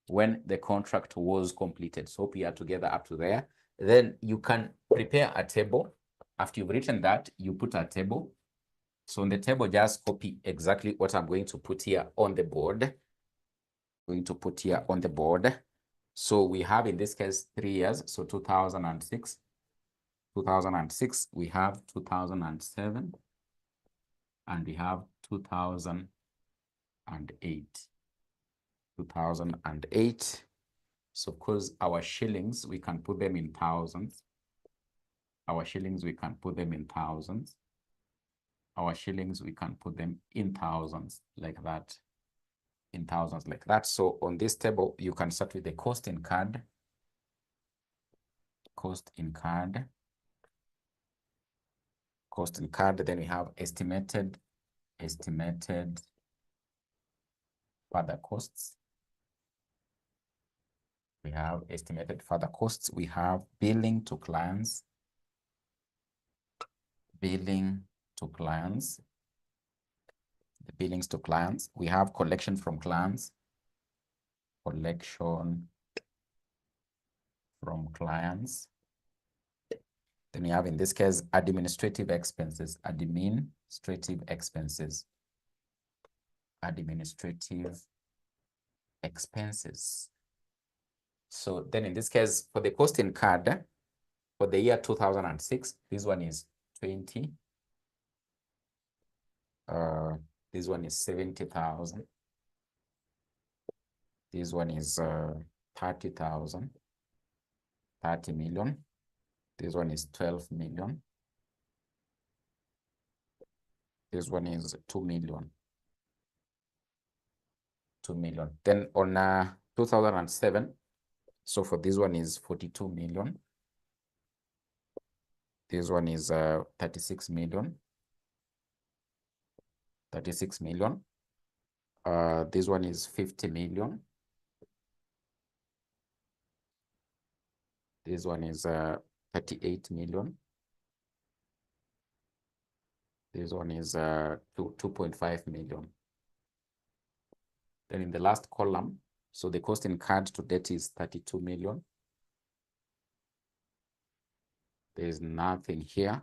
S1: When the contract was completed. So hope we are together up to there. Then you can prepare a table. After you've written that, you put a table. So on the table, just copy exactly what I'm going to put here on the board. So we have, in this case, 3 years. So 2006. 2006, we have 2007, and we have 2008. 2008. So of course, our shillings, we can put them in thousands. Our shillings, we can put them in thousands. Our shillings, we can put them in thousands like that. In thousands like that. So on this table, you can start with the cost incurred. Cost incurred. Cost incurred. Then we have estimated further costs. We have estimated further costs. We have billing to clients. Billing to clients. The billings to clients. We have collection from clients. Collection from clients. Then we have, in this case, administrative expenses. Administrative expenses. Administrative expenses. So then in this case, for the cost incurred for the year 2006, this one is 20. This one is 70,000. This one is 30,000. 30 million. This one is 12 million. This one is 2 million. 2 million. Then on 2007, so for this one is 42 million. This one is 36 million. 36 million. This one is 50 million. This one is 38 million. This one is 2.5 million. Then in the last column, so the cost incurred to date is 32 million. There is nothing here.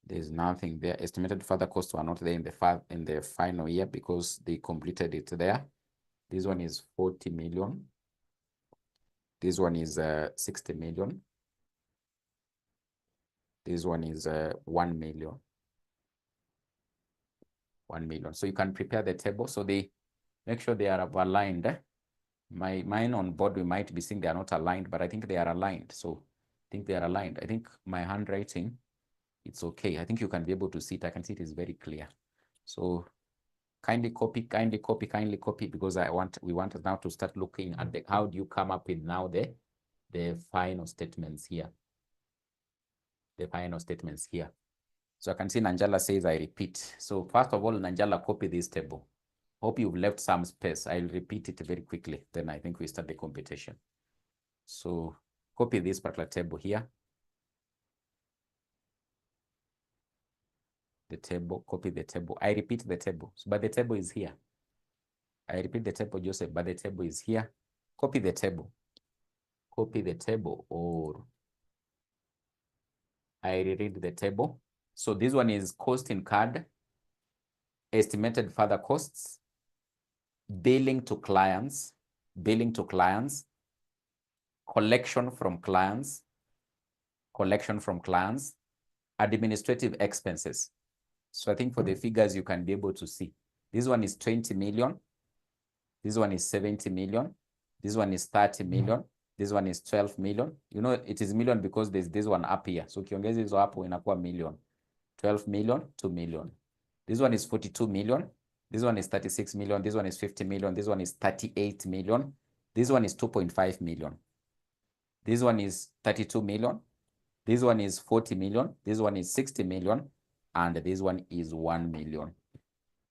S1: There is nothing there. Estimated further costs were not there in the final year because they completed it there. This one is 40 million. This one is 60 million. This one is 1 million. 1 million. So you can prepare the table. So they make sure they are aligned. Mine on board, we might be seeing they are not aligned, but I think they are aligned. So I think they are aligned. I think my handwriting, it's okay. I think you can be able to see it. I can see it is very clear. So kindly copy, because we want now to start looking at how do you come up with now the final statements here. The final statements here. So I can see Nanjala says, I repeat. So first of all, Nanjala, copy this table. Hope you've left some space. I'll repeat it very quickly. Then I think we start the computation. So copy this particular table here. The table, copy the table. I repeat the table, but the table is here. I repeat the table, Joseph, but the table is here. Copy the table. Copy the table, or I reread the table. So this one is cost incurred, estimated further costs, billing to clients, collection from clients, administrative expenses. So I think for the figures, you can be able to see. This one is 20 million. This one is 70 million. This one is 30 million. This one is 12 million. You know, it is million because there's this one up here. So kiongeza hizo hapo inakuwa million. 12 million, 2 million. This one is 42 million. This one is 36 million. This one is 50 million. This one is 38 million. This one is 2.5 million. This one is 32 million. This one is 40 million. This one is 60 million. And this one is 1 million.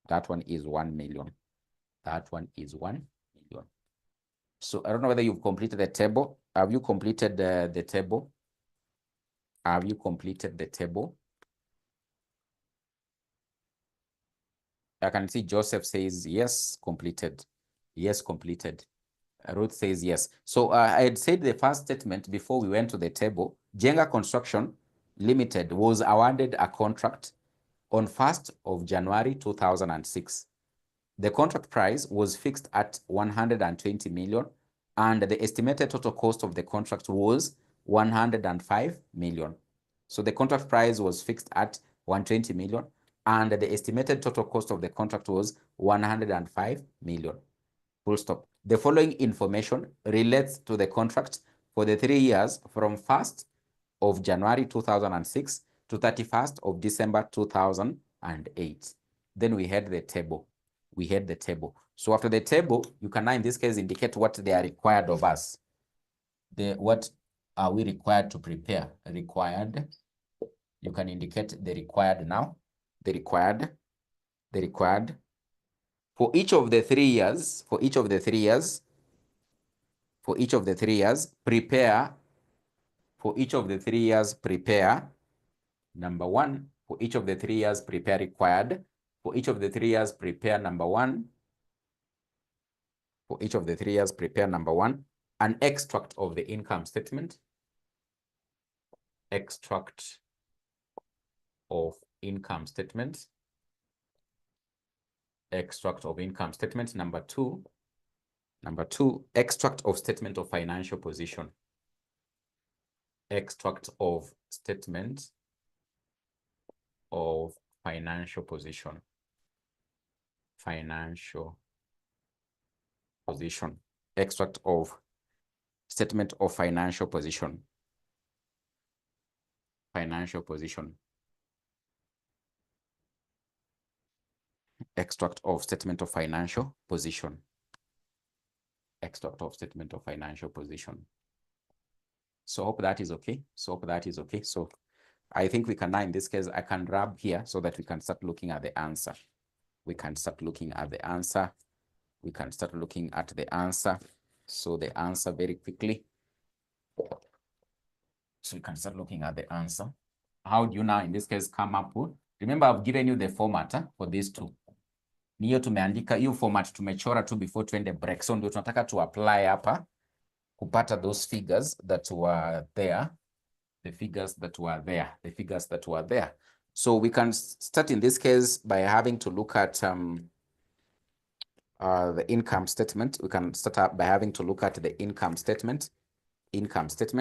S1: That one is 1 million. That one is 1 million. So I don't know whether you've completed the table. Have you completed the table? Have you completed the table? I can see Joseph says yes, completed. Yes, completed. Ruth says yes. So I had said the first statement before we went to the table. Jenga construction, Limited was awarded a contract on 1st of January 2006. The contract price was fixed at 120 million and the estimated total cost of the contract was 105 million. So the contract price was fixed at 120 million and the estimated total cost of the contract was 105 million. Full stop. The following information relates to the contract for the 3 years from 1st of January 2006 to 31st of December 2008. Then we had the table. We had the table. So after the table, you can now in this case indicate what they are required of us. What are we required to prepare? Required. You can indicate the required now. The required. For each of the 3 years, prepare. For each of the 3 years, prepare. Number 1, for each of the 3 years, prepare required. For each of the 3 years, prepare number 1. For each of the 3 years, prepare number 1. An extract of the income statement. Extract of income statement. Extract of income statement. Number 2, extract of statement of financial position. Extract of statement of financial position. Financial position. Extract of statement of financial position. Financial position. Extract of statement of financial position. Extract of statement of financial position. So hope that is okay. So I think we can now, in this case, I can rub here so that we can start looking at the answer. We can start looking at the answer. So the answer very quickly. So we can start looking at the answer. How do you now, in this case, come up with? Remember, I've given you the format for these two. Niyo tumeandika, hiyo format tumechora tu before tuende break. So ndio tunataka to apply hapa kupata those figures that were there. The figures that were there. So we can start in this case by having to look at the income statement. We can start up by having to look at the income statement.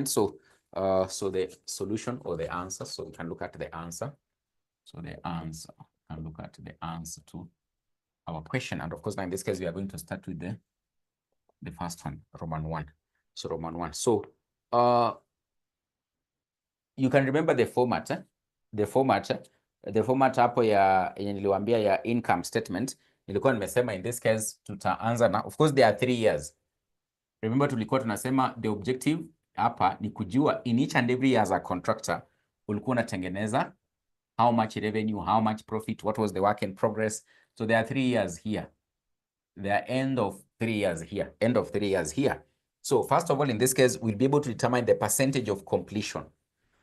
S1: So the solution or the answer. So we can look at the answer. So the answer, we can look at the answer to our question. And of course, now in this case, we are going to start with the first one, Roman 1. So Roman 1. So you can remember the format. The format hapo ya niliwaambia ya income statement. Nilikuwa nimesema in this case tutaanza na, of course there are 3 years. Remember tulikuwa tunasema the objective hapa ni kujua in each and every year as a contractor ulikuwa unatengeneza how much revenue, how much profit, what was the work in progress. So there are 3 years here. There are end of 3 years here. End of 3 years here. So first of all, in this case, we'll be able to determine the percentage of completion.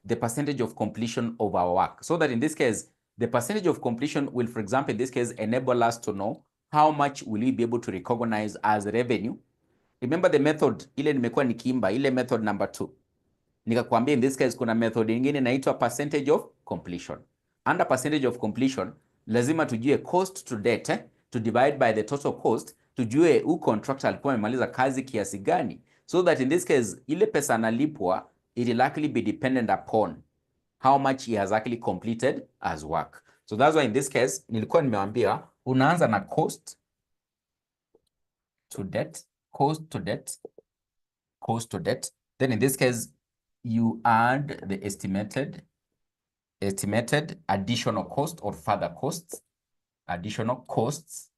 S1: The percentage of completion of our work. So that in this case, the percentage of completion will, for example, in this case, enable us to know how much will we be able to recognize as revenue. Remember the method, ile nimekuwa nikiimba, ile method number 2. Nikakwambia in this case, kuna method nyingine inaitwa percentage of completion. Under percentage of completion, lazima tujue cost to date, to divide by the total cost, tujue u contractor alikuwa amemaliza kazi kiasi gani. So that in this case, ile pesa analipwa, it will actually be dependent upon how much he has actually completed as work. So that's why in this case, nilikuwa nimewaambia, unaanza na cost to debt. Then in this case, you add the estimated additional cost or further costs. Additional costs.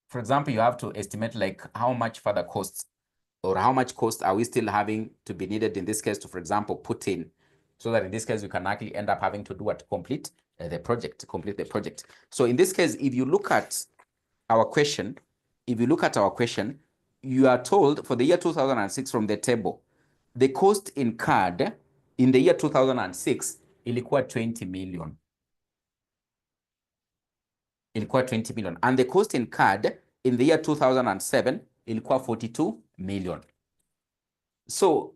S1: For example, you have to estimate like how much further costs or how much cost are we still having to be needed in this case to, for example, put in, so that in this case, we can actually end up having to do what? Complete the project. So in this case, if you look at our question, you are told for the year 2006 from the table, the cost incurred in the year 2006 ilikuwa 20 million. Ilikuwa 20 million. And the cost incurred in the year 2007 ilikuwa 42 million. So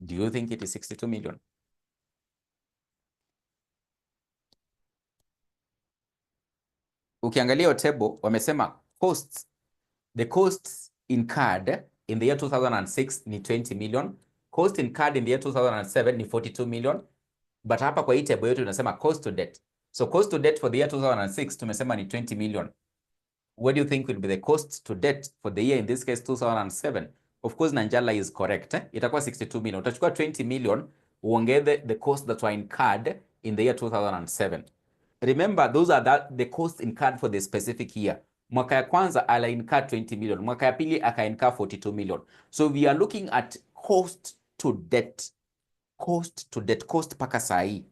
S1: Do you think it is 62 million? Ukiangalia hiyo table wamesema costs, the costs incurred in the year 2006 ni 20 million, cost incurred in the year 2007 ni 42 million, but hapa kwa hii table yetu tunasema cost to debt. So cost to debt for the year 2006 tumesema ni 20 million. What do you think will be the cost to debt for the year, in this case 2007? Of course Nanjala is correct. Itakuwa 62 million. Utachukua 20 million uongeze the cost that were incurred in the year 2007. Remember, those are the costs incurred for the specific year. Mwaka ya kwanza ala incur 20 million. Mwaka ya pili aka incur 42 million. So we are looking at cost to debt. Cost to debt. Cost paka sahi.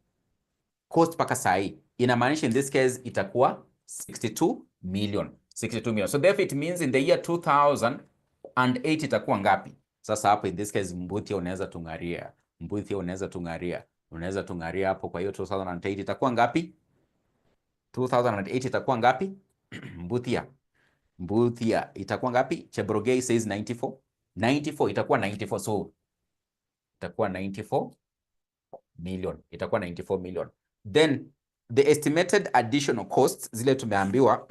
S1: Cost paka sahi. Inamaanisha in this case itakuwa 62 million. 62 million. So therefore it means in the year 2008 itakuwa ngapi? Sasa hapo in this case Mbuthia unaweza tungaria. Mbuthia unaweza tungaria. Unaweza tungaria hapo kwa hiyo 2008 itakuwa ngapi? 2008 itakuwa ngapi? Mbuthia itakuwa ngapi? Chebroge says 94. 94 itakuwa 94, so itakuwa 94 million. Itakuwa 94 million. Then the estimated additional costs zile tumeambiwa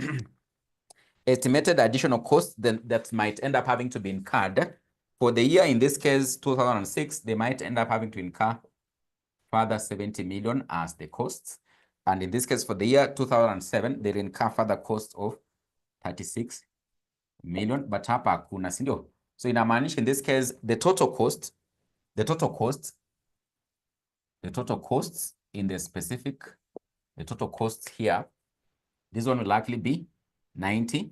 S1: estimated additional costs then that might end up having to be incurred for the year, in this case 2006, they might end up having to incur further 70 million as the costs. And in this case, for the year 2007, they incur further costs of 36 million. But hapa kuna sindio. So inamaanisha in this case, the total costs in the specific, the total costs here, this one will likely be 90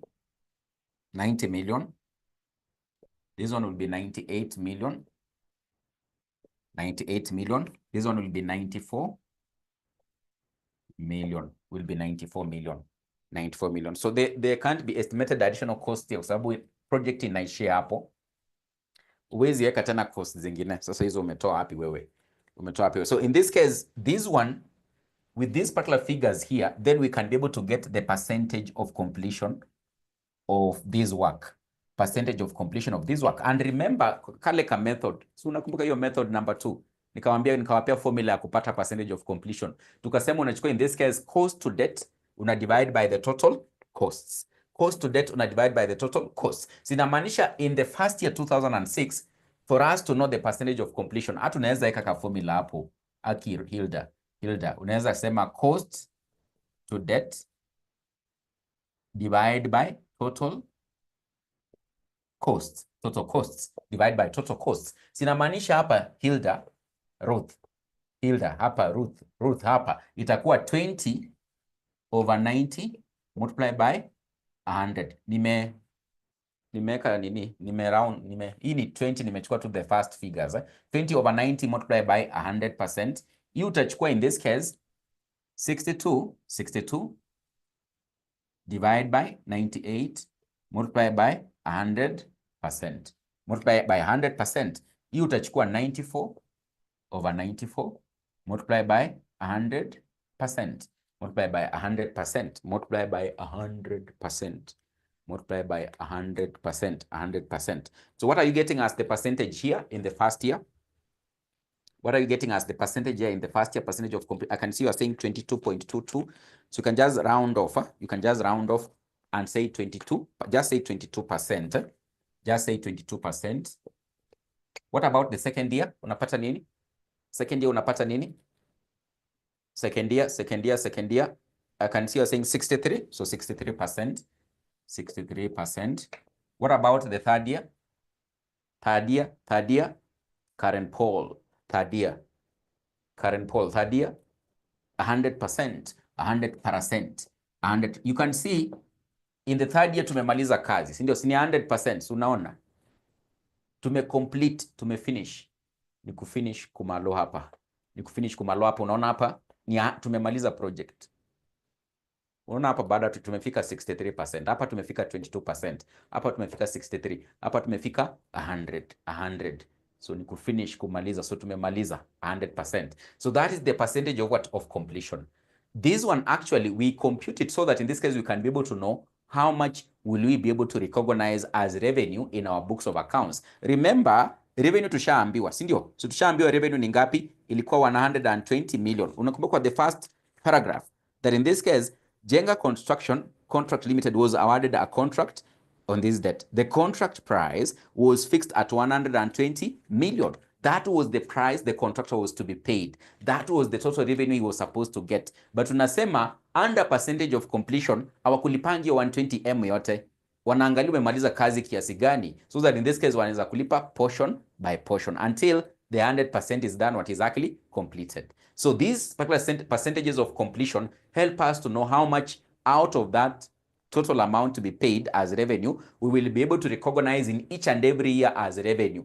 S1: million. This one will be 98 million. 98 million. This one will be 94 million. Will be 94 million. 94 million. So there can't be estimated additional cost here, kwa sababu project inaishia hapo. Uwezi weka tena cost zingine. Sasa hizo umetoa wapi wewe? Umetoa wapi wewe? So in this case, this one, with these particular figures here, then we can be able to get the percentage of completion of this work. Percentage of completion of this work. And remember, kale ka method. So unakumbuka hiyo method number 2. Nikawapea formula ya kupata percentage of completion. Tukasema unachukua in this case cost to debt, una divide by the total costs. Cost to debt una divide by the total costs. Sinamaanisha in the first year 2006, for us to know the percentage of completion, hatu unaweza eka ka formula hapo. Hilda, unaweza sema cost to debt divide by total costs. Total costs divide by total costs. Sinamaanisha hapa Ruth hapa itakuwa 20 over 90 multiplied by 100. Nimeka nini? Hii ni 20, nimechukua to the first figures. 20 over 90 multiplied by 100%. Hii utachukua in this case 62 divide by 98 multiplied by 100%. Multiply by 100%. Hii utachukua 94 over 94 multiply by 100%. Multiply by 100%. Multiply by 100%. Multiply by 100%. 100%. So what are you getting as the percentage here in the first year? What are you getting as the percentage here in the first year? Percentage of complete. I can see you are saying 22.22. So you can just round off. You can just round off and say 22. Just say 22%. Just say 22%. What about the second year? Unapata nini? Second year unapata nini? Second year. I can see you're saying 63. So 63%. 63%. What about the third year? Third year, current poll, third year, current poll, third year, 100%, 100%, 100. You can see in the third year tumemaliza kazi, si ndio? Si ni 100%, so unaona tumecomplete, tumefinish. Ni kufinish kumalo hapa, ni kufinish kumalo hapa. Unaona hapa ni tumemaliza project. Unaona hapa baada tumefika 63%, hapa tumefika 22%, hapa tumefika 63, hapa tumefika 100. So ni kufinish kumaliza, so tumemaliza 100%. So that is the percentage of what? Of completion. This one actually we compute it so that in this case we can be able to know how much will we be able to recognize as revenue in our books of accounts. Remember, revenue tushaambiwa, si ndio? So tushaambiwa revenue ni ngapi? Ilikuwa 120 million. Unakumbuka the first paragraph that in this case Jenga Construction Contract Limited was awarded a contract on this debt. The contract price was fixed at 120 million. That was the price the contractor was to be paid. That was the total revenue he was supposed to get. But unasema under percentage of completion hawakulipangia 120M yote. Wanaangalia umemaliza kazi kiasi gani. So that in this case wanaweza kulipa portion by portion until the 100% is done what is actually completed. So these particular percentages of completion help us to know how much out of that total amount to be paid as revenue we will be able to recognize in each and every year as revenue.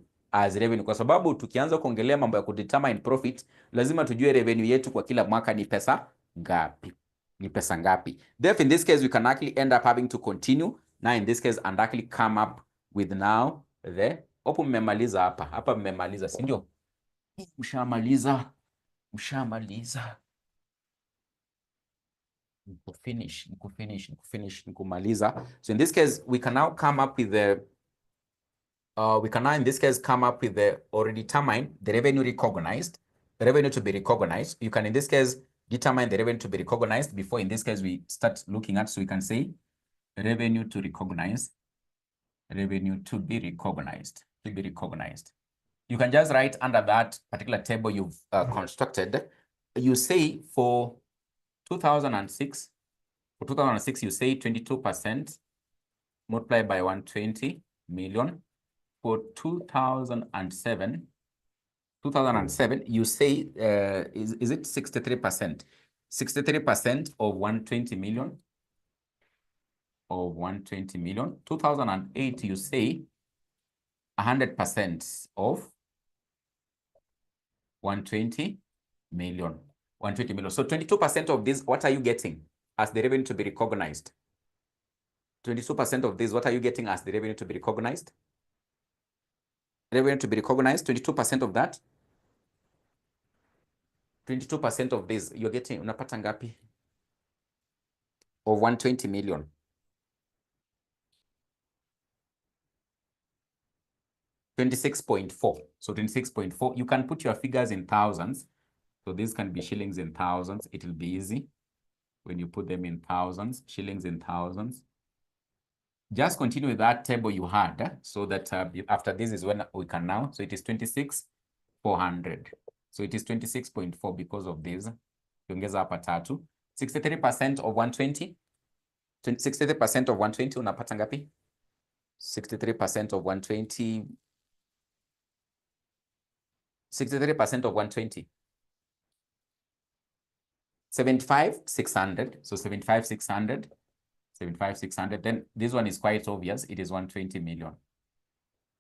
S1: Kwa sababu tukianza kuongelea mambo ya kudetermine profit, lazima tujue revenue yetu kwa kila mwaka ni pesa ngapi. Therefore, in this case, we can actually end up having to continue now in this case and actually come up with now the hapo mmemaliza hapa mmemaliza, si ndio? Mshamaliza. Nikumaliza. So in this case, we can now come up with the already determine the revenue recognized, the revenue to be recognized. You can in this case determine the revenue to be recognized before in this case we start looking at, so we can say revenue to recognize, revenue to be recognized, You can just write under that particular table you've constructed, you say for 2006, you say 22% multiplied by 120 million. For 2007, you say, is it 63%? 63% of 120 million. 2008, you say 100% of 120 million. So 22% of this, what are you getting as the revenue to be recognized? 22% of this, what are you getting as the revenue to be recognized? Revenue to be recognized, 22% of that. 22% of this, you're getting, unapata ngapi? Of 120 million. 26.4. So 26.4, you can put your figures in thousands. So this can be shillings in thousands. It will be easy when you put them in thousands, shillings in thousands. Just continue with that table you had, so that after this is when we can now. So it is 26,400. So it is 26.4 because of this. Tuongeza hapa tatu. 63% of 120. 63% of 120 unapata ngapi? 63% of 120. 63% of 120. 75,600. So 75,600. 75,600. Then this one is quite obvious. It is 120 million.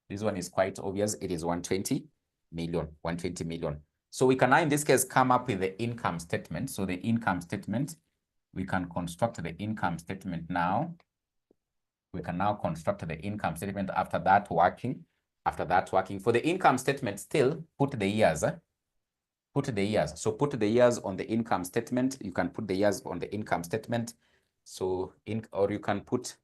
S1: This one is quite obvious. It is 120 million. 120 million. So we can now, in this case, come up with the income statement. So the income statement, we can construct the income statement now. We can now construct the income statement after that working. For the income statement, still put the years. Put the years. So put the years on the income statement. You can put the years on the income statement. So or you can put,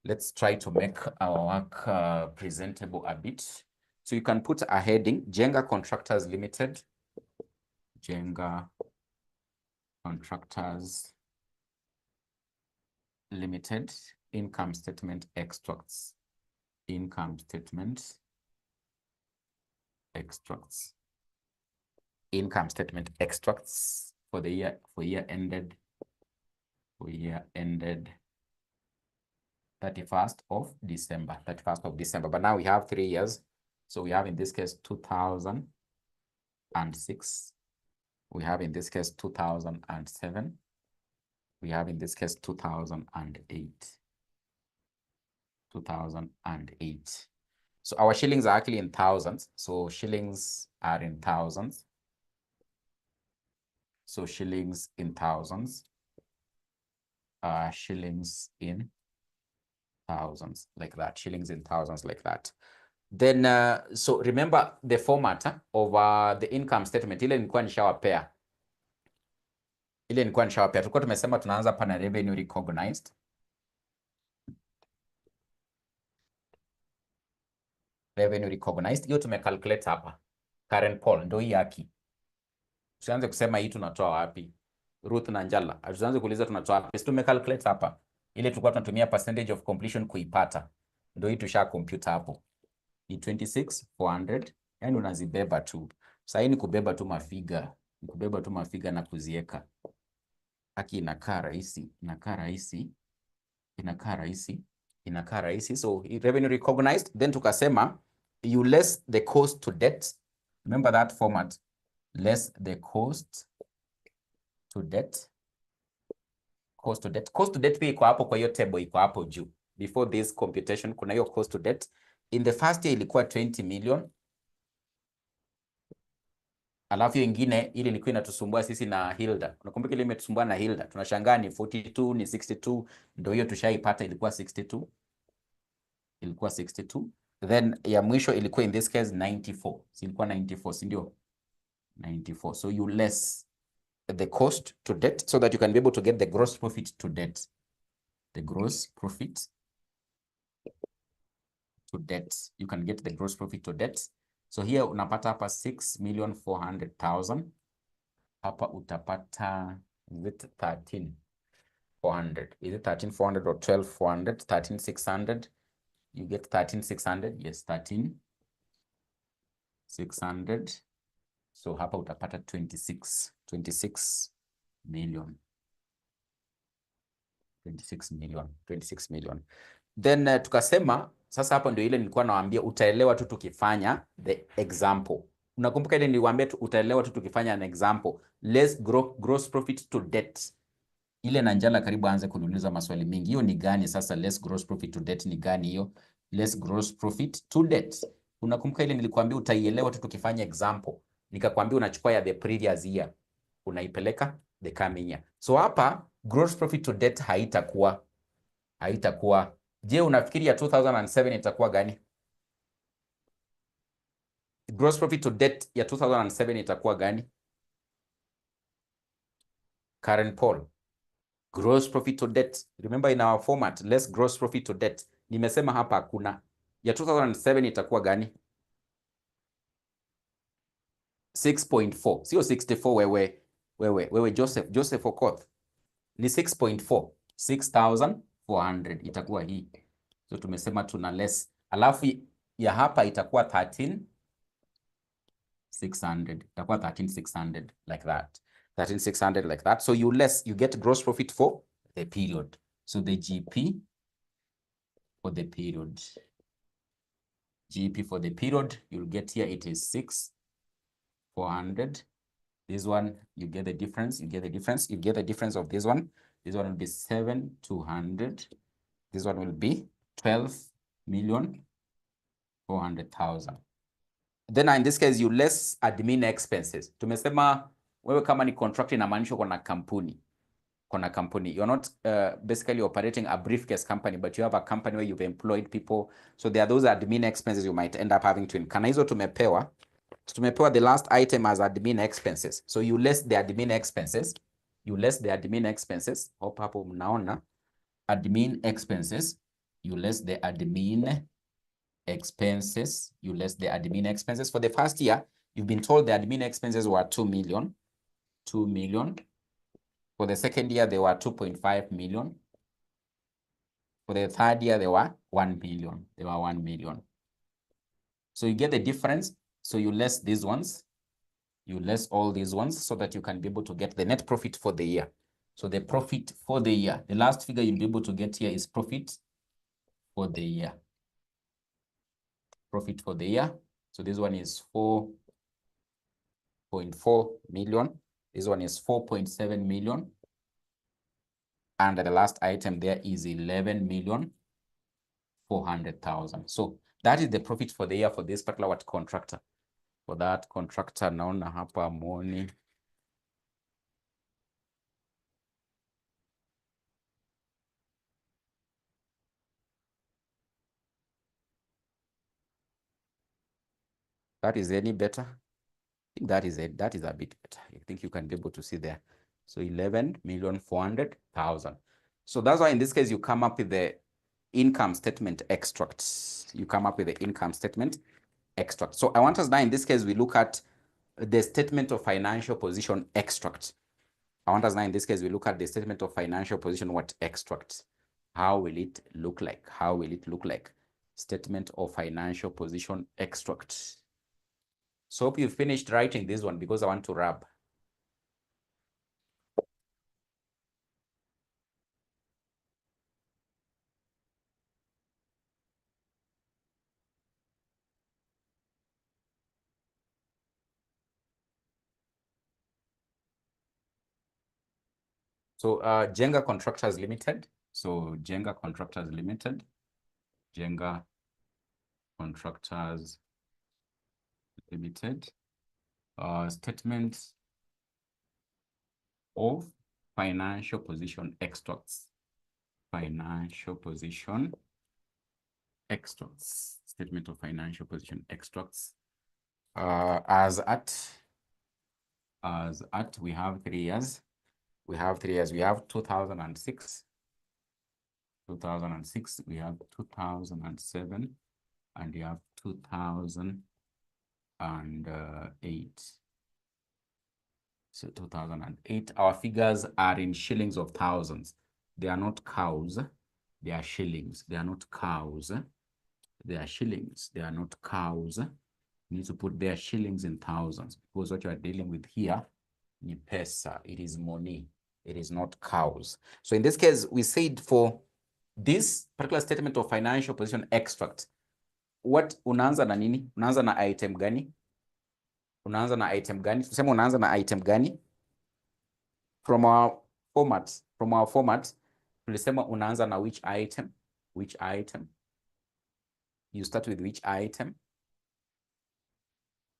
S1: let's try to make our work presentable a bit. So you can put a heading, Jenga Contractors Limited. Jenga Contractors Limited, income statement extracts. Income statement extracts. Income statement extracts for the year ended. 31st of December, 31st of December. But now we have 3 years. So we have in this case 2006. We have in this case 2007. We have in this case 2008. 2008. So our shillings are actually in thousands. So shillings are in thousands. So shillings in thousands. Shillings in thousands, like that. Shillings in thousands, like that. Then, so remember the format of the income statement. Ile nilikuwa nishawapea. Tulikuwa tumesema tunaanza pana revenue recognized. Revenue recognized. Hiyo tumecalculate hapa. Current poll ndio hii haki. Tusianze kusema hii tunatoa wapi. Ruth na Njala. Tusianze kuuliza tunatoa wapi. Tumecalculate hapa. Ile tulikuwa tunatumia percentage of completion kuipata. Ndio hii tusha compute hapo. Ni 26,400. Yaani unazibeba tu. Sasa hii ni kubeba tu mafiga. Ni kubeba tu mafiga na kuzieka. Haki inakaa rahisi. Inakaa rahisi. So revenue recognized. Then tukasema you less the cost to debt. Remember that format. Less the cost to debt. Cost to debt. Cost to debt pia iko hapo kwa hiyo table iko hapo juu. Before this computation kuna hiyo cost to debt. In the first year ilikuwa 20 million. Alafu ingine ile ilikuwa inatusumbua sisi na Hilda. Unakumbuka ile imetusumbua na Hilda. Tunashangaa ni 42 ni 62 ndio hiyo tushaipata ilikuwa 62. Ilikuwa 62. Then ya mwisho ilikuwa in this case 94. Si ilikuwa 94, si ndio? 94. So you less the cost to debt so that you can be able to get the gross profit to debt. The gross profit to debt. You can get the gross profit to debt. So here unapata hapa 6,400,000. Hapa utapata, is it 13,400? Is it 13,400 or 12,400? 13,600. You get 13,600. Yes, 13,600. So hapa utapata 26 million. 26 million. Then tukasema, sasa hapa ndio ile nilikuwa nawaambia utaelewa tu tukifanya the example. Unakumbuka ile niliwaambia utaelewa tu tukifanya an example. Less gross profit to debt. Ile na Njala karibu aanze kuniuliza maswali mengi. Hiyo ni gani sasa less gross profit to debt ni gani hiyo? Less gross profit to debt. Unakumbuka ile nilikuambia utaielewa tu tukifanya example. Nikakwambia unachukua ya the previous year. Unaipeleka the coming year. So hapa gross profit to debt haitakuwa. Je, unafikiri ya 2007 itakuwa gani? Gross profit to debt ya 2007 itakuwa gani? Current poll. Gross profit to debt. Remember in our format, less gross profit to debt. Nimesema hapa hakuna. Ya 2007 itakuwa gani? 6.4. Sio 64 wewe Joseph Okoth. Ni 6.4. 6,400 itakuwa hii. So tumesema tuna less. Alafu ya hapa itakuwa 13,600. Itakuwa 13,600 like that. 13,600 like that. So you get gross profit for the period. So the GP for the period. GP for the period, you'll get here it is 6,400. This one, you get the difference. You get the difference of this one. This one will be 7,200. This one will be 12,400,000. Then in this case, you less admin expenses. Tumesema wewe kama ni contract inamaanisha kuna kampuni. You're not basically operating a briefcase company, but you have a company where you've employed people. So there are those admin expenses you might end up having to incur. Hizo tumepewa. Tumepewa the last item as admin expenses. So you less the admin expenses. Hope hapo mnaona. Admin expenses. You less the admin expenses. For the first year, you've been told the admin expenses were 2 million. 2 million. For the second year, they were 2.5 million. For the third year, they were 1 million. So you get the difference. So you less these ones. You less all these ones so that you can be able to get the net profit for the year. So the profit for the year, the last figure you'll be able to get here is profit for the year. Profit for the year. So this one is 4.4 million. This one is 4.7 million. And the last item there is 11,400,000. So that is the profit for the year for this particular contractor. For that contractor, naona hapa money. That is any better? I think that is a bit better. I think you can be able to see there. So 11,400,000. So that's why in this case you come up with the income statement extracts. You come up with the income statement extract. So I want us now in this case we look at the statement of financial position extract. I want us now in this case we look at the statement of financial position extract. How will it look like? How will it look like? Statement of financial position extract. So hope you finished writing this one because I want to wrap. So 𝒔𝒢𝒄 Contractors Limited. So 𝒔𝒢𝒄 Contractors Limited. 𝒔𝒢𝒄 Contractors Limited. Statement of financial position extracts. Financial position extracts. Statement of financial position extracts. As at we have 3 years. We have 3 years. We have 2006. 2006. We have 2007, and we have 2008. So 2008. Our figures are in shillings of thousands. They are not cows. They are shillings. They are not cows. They are shillings. They are not cows. You need to put their shillings in thousands because what you are dealing with here is pesa. It is money. It is not cows. So in this case, we said for this particular statement of financial position extract, what unaanza na nini? Unaanza na item gani? Unaanza na item gani? Tuseme unaanza na item gani? From our format, tulisema unaanza na which item? Which item? You start with which item?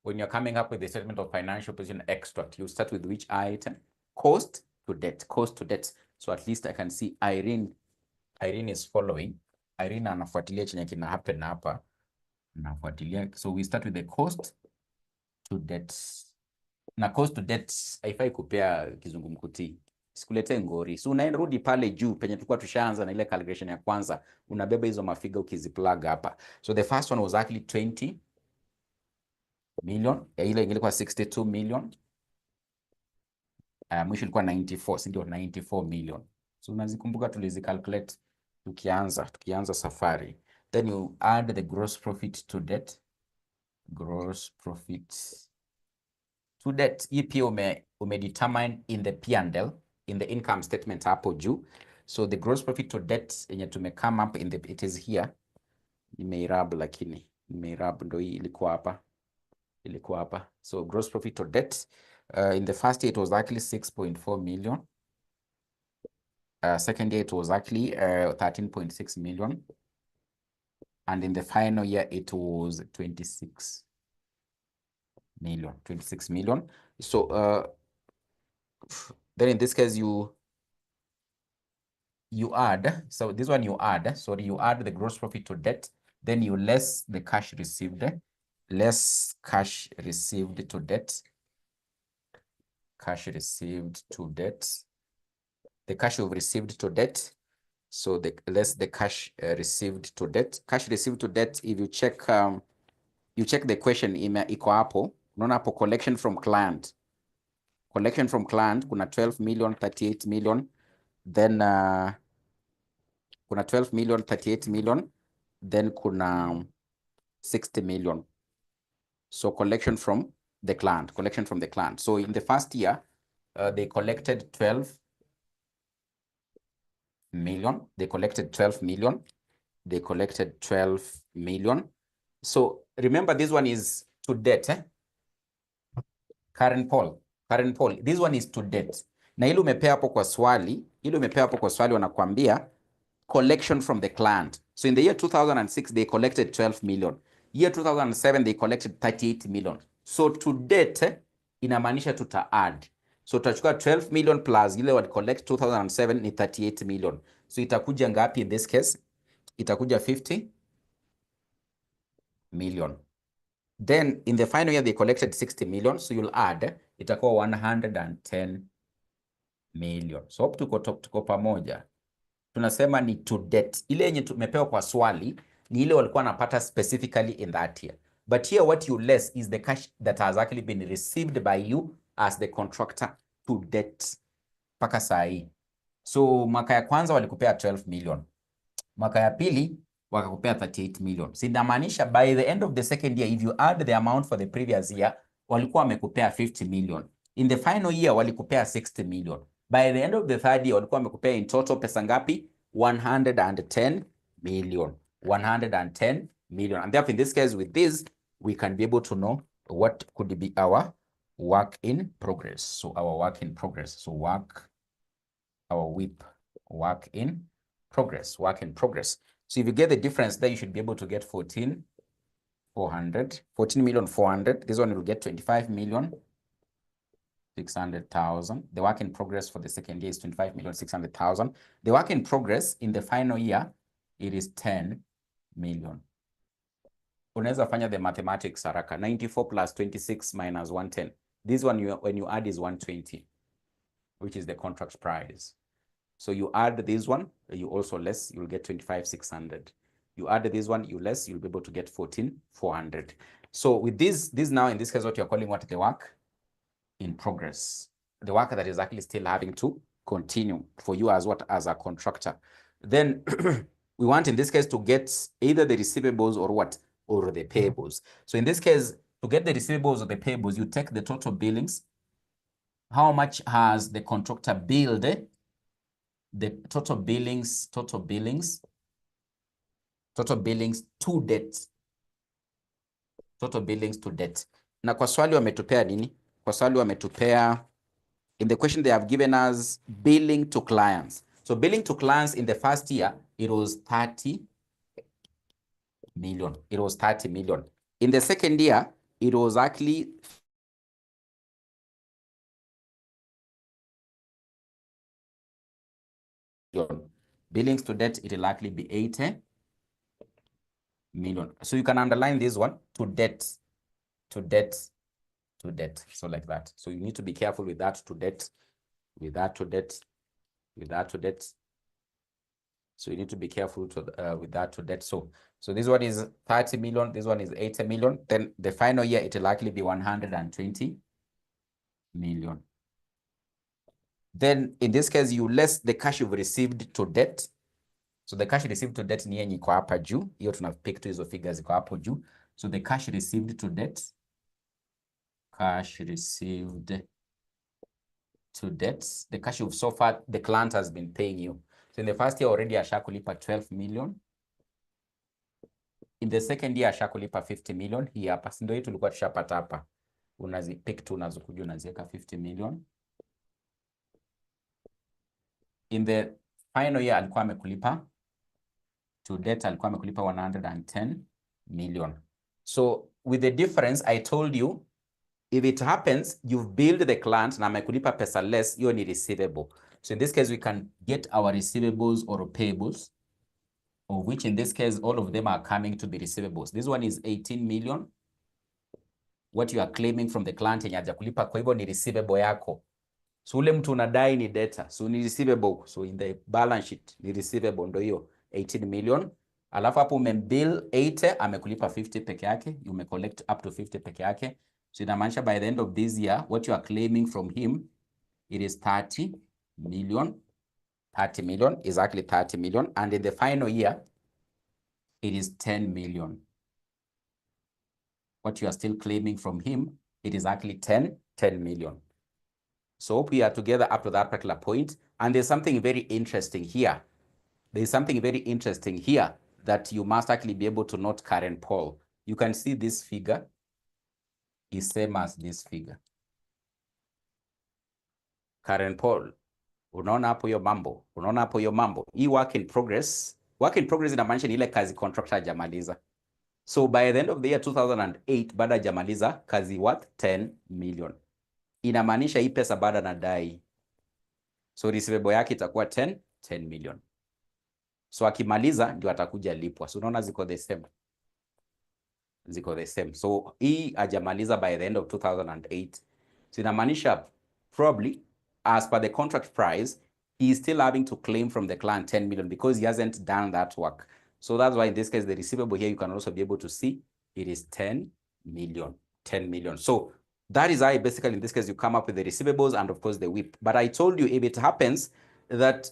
S1: When you're coming up with the statement of financial position extract, you start with which item? Cost to debt. Cost to debt. So at least I can see Irene is following. Irene anafuatilia chenye kina happen hapa. Anafuatilia. So we start with the cost to debt. Na cost to debt haifai kupea kizungumkuti. Sikulete ngori. So unaenrudi pale juu penye tulikuwa tushaanza na ile calculation ya kwanza, unabeba hizo mafiga ukiziplug hapa. So the first one was actually 20 million. Ile ilikuwa 62 million. Mwisho ilikuwa 94, si ndio? 94 million. So unazikumbuka tulizicalculate tukianza safari. Then you add the gross profit to debt. Gross profit to debt. Hii pia umedetermine in the P&L, in the income statement hapo juu. So the gross profit to debt yenye come up in the, it is here. Nimeirab lakini. Nimeirab ndo hii ilikuwa hapa. So gross profit to debt. In the first year, it was actually 6.4 million. Second year, it was actually 13.6 million. And in the final year, it was 26 million. 26 million. So then in this case, you add, so this one you add, sorry, you add the gross profit to debt, then you less the cash received, less cash received to debt. Cash received to debt, the cash you've received to debt. So the less the cash received to debt. Cash received to debt, if you check the question iko hapo, unaona hapo collection from client. Collection from client kuna 12 million, 38 million, then kuna 12 million, 38 million, then kuna 60 million. So collection from the client. So in the first year, they collected 12 million. they collected 12 million. So remember, this one is to debt, current poll. This one is to debt. Na ile umepea hapo kwa swali, wanakuambia collection from the client. So in the year 2006, they collected 12 million. Year 2007, they collected 38 million. So to date, inamaanisha tuta add. So tutachukua 12 million plus ile wali collect 2007 ni 38 million. So itakuja ngapi in this case? Itakuja 50 million. Then in the final year, they collected 60 million. So you'll add, itakuwa 110 million. So up tuko pamoja. Tunasema ni to debt. Ile yenye tumepewa kwa swali ni ile walikuwa wanapata specifically in that year. But here what you less is the cash that has actually been received by you as the contractor to debt mpaka saa hii. So mwaka ya kwanza walikupea 12 million. Mwaka ya pili wakakupea 38 million. So inamaanisha by the end of the second year, if you add the amount for the previous year, walikuwa wamekupea 50 million. In the final year walikupea 60 million. By the end of the third year, walikuwa wamekupea in total pesa ngapi? 110 million. 110 million. And therefore, in this case, with this, we can be able to know what could be our work in progress. So our work in progress. So our WIP, work in progress. So if you get the difference there, you should be able to get 14,400. This one will get 25,600,000. The work in progress for the second year is 25,600,000. The work in progress in the final year, it is 10 million. Unaweza fanya the mathematics haraka. 94 plus 26 minus 110. This one, when you add, is 120, which is the contract price. So you add this one, you also less, you'll get 25,600. You add this one, you less, you'll be able to get 14,400. So with this now, in this case, what you're calling what? The work in progress. The work that is actually still having to continue for you as what? As a contractor. Then we want in this case to get either the receivables or what? Or the payables. So in this case, to get the receivables or the payables, you take the total billings. How much has the contractor billed? The total billings to debt. Total billings to debt. Na kwa swali wametupea nini? Kwa swali wametupea, in the question they have given us billing to clients. So billing to clients in the first year, it was 30 million. It was 30 million. In the second year, it was actually billings to debt, it will likely be 80 million. So you can underline this one, to debt. So like that. So you need to be careful with that, to debt, with that to debt. So you need to be careful with that to debt. So this one is 30 million, this one is 80 million. Then the final year, it will likely be 120 million. Then in this case, you less the cash you've received to debt. So the cash received to debt ni yenye iko hapa juu. Hiyo tunapick tu hizo figures iko hapo juu. So the cash received to debt. Cash received to debt. The cash you've so far, the client has been paying you. So in the first year already ashakulipa 12 million. In the second year ashakulipa 50 million. Hii hapa. Ndio hii tulikuwa tushapata hapa. Unazipick tu unazokuja unaziweka 50 million. In the final year alikuwa amekulipa to debt, alikuwa amekulipa 110 million. So with the difference, I told you, if it happens, you've billed the client na amekulipa pesa less, hiyo ni receivable. So in this case, we can get our receivables or payables, of which in this case, all of them are coming to be receivables. This one is 18 million. What you are claiming from the client yenye hajakulipa, kwa hivyo ni receivable yako. So ule mtu unadai ni debtor, so ni receivable. So in the balance sheet ni receivable, ndo hiyo 18 million. Alafu hapo umembill 80, amekulipa 50 peke yake, you may collect up to 50 peke yake. So inamaanisha by the end of this year, what you are claiming from him, it is 30 million. 30 million is actually 30 million. And in the final year, it is 10 million. What you are still claiming from him, it is actually 10 million. So hope we are together up to that particular point. And there's something very interesting here. There's something very interesting here that you must actually be able to note current pole. You can see this figure is same as this figure. Current pole. Unaona hapo hiyo mambo. Unaona hapo hiyo mambo. Hii work in progress. Work in progress inamaanisha ni ile kazi contractor hajamaliza. So by the end of the year 2008 bado hajamaliza kazi worth 10 million. Inamaanisha hii pesa bado anadai. So receivable yake itakuwa 10 million. So akimaliza ndio atakuja lipwa. So unaona ziko the same. Ziko the same. So hii hajamaliza by the end of 2008. So inamaanisha probably as per the contract price, he is still having to claim from the client 10 million because he hasn't done that work. So that's why in this case, the receivable here, you can also be able to see it is 10 million, 10 million. So that is how basically in this case, you come up with the receivables and of course the WIP. But I told you if it happens that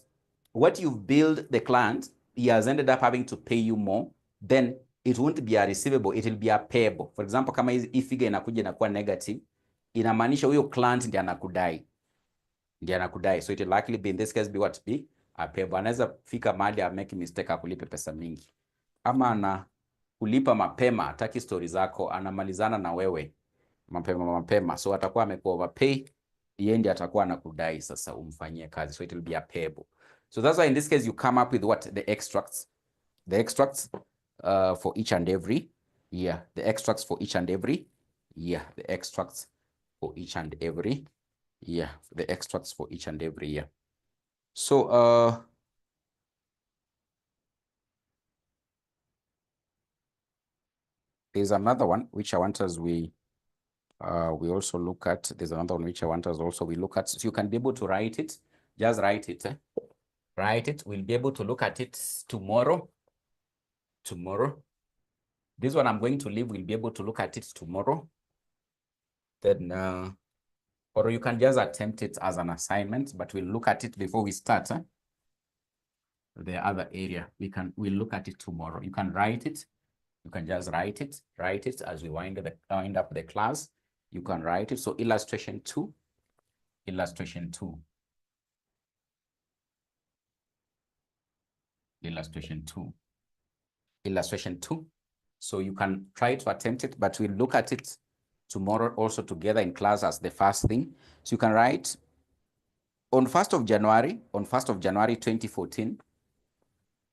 S1: what you've billed the client, he has ended up having to pay you more, then it won't be a receivable, it will be a payable. For example, kama hii figure inakuja inakuwa negative, inamaanisha huyo client ndiye anakudai. So it will likely be in this case be what? Be a payable. Anaweza fika mahali a make mistake akulipe pesa mingi. Ama ana kulipa mapema, hataki story zako, anamalizana na wewe mapema. So atakuwa amekuwa overpay, yeye ndiye atakuwa anakudai sasa umfanyie kazi. So it will be a payable. So that's why in this case you come up with what? The extracts. The extracts for each and every year. The extracts for each and every year. The extracts for each and every year. The extracts for each and every year. So there's another one which I want us we also look at. There's another one which I want us also we look at. So you can be able to write it. Just write it. Write it. We'll be able to look at it tomorrow. This one I'm going to leave. We'll be able to look at it tomorrow. Then or you can just attempt it as an assignment, but we'll look at it before we start. The other area we'll look at it tomorrow. You can write it. You can just write it as we wind up the class. You can write it. So illustration 2. So you can try to attempt it, but we'll look at it tomorrow also together in class as the first thing. So you can write on 1st of January 2014,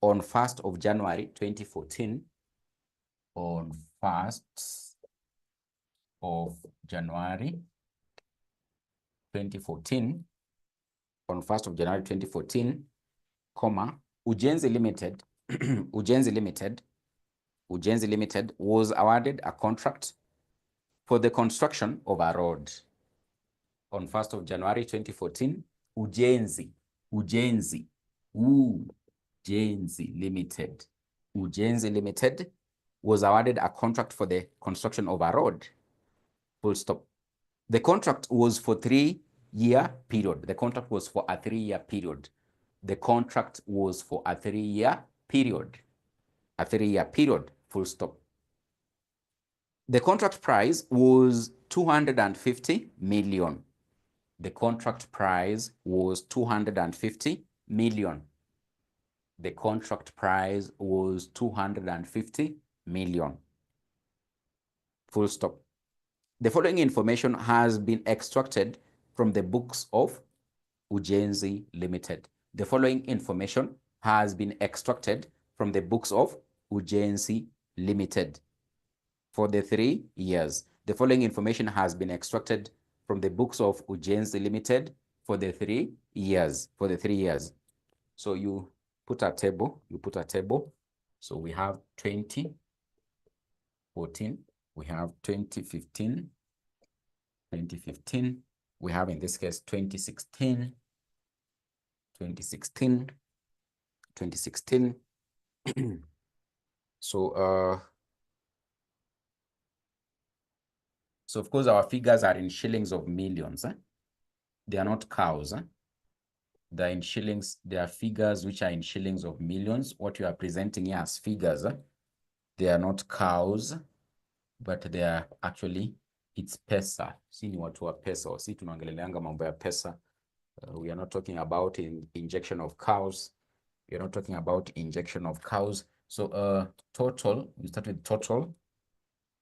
S1: on 1st of January 2014, on 1st of January 2014, on 1st of January 2014, comma, Ujenzi Limited, Ujenzi Limited was awarded a contract for the construction of a road. On 1st of January 2014, Ujenzi Limited was awarded a contract for the construction of a road. Full stop. The contract was for 3-year period. The contract was for a 3-year period. The contract was for a 3-year period. A 3-year period. Full stop. The contract price was 250 million. The contract price was 250 million. The contract price was 250 million. Full stop. The following information has been extracted from the books of Ujenzi Limited. The following information has been extracted from the books of Ujenzi Limited for the 3 years. The following information has been extracted from the books of Ujenzi Limited for the 3 years. For the 3 years. So you put a table. So we have 2014. We have 2015. We have in this case 2016. So so of course our figures are in shillings of millions. They are not cows. They're in shillings. They are figures which are in shillings of millions. What you are presenting here as figures, they are not cows, but they are actually, it's pesa. Si ni watu wa pesa. Si tunaongeleleanga mambo ya pesa. We are not talking about injection of cows. We are not talking about injection of cows. So total, we start with total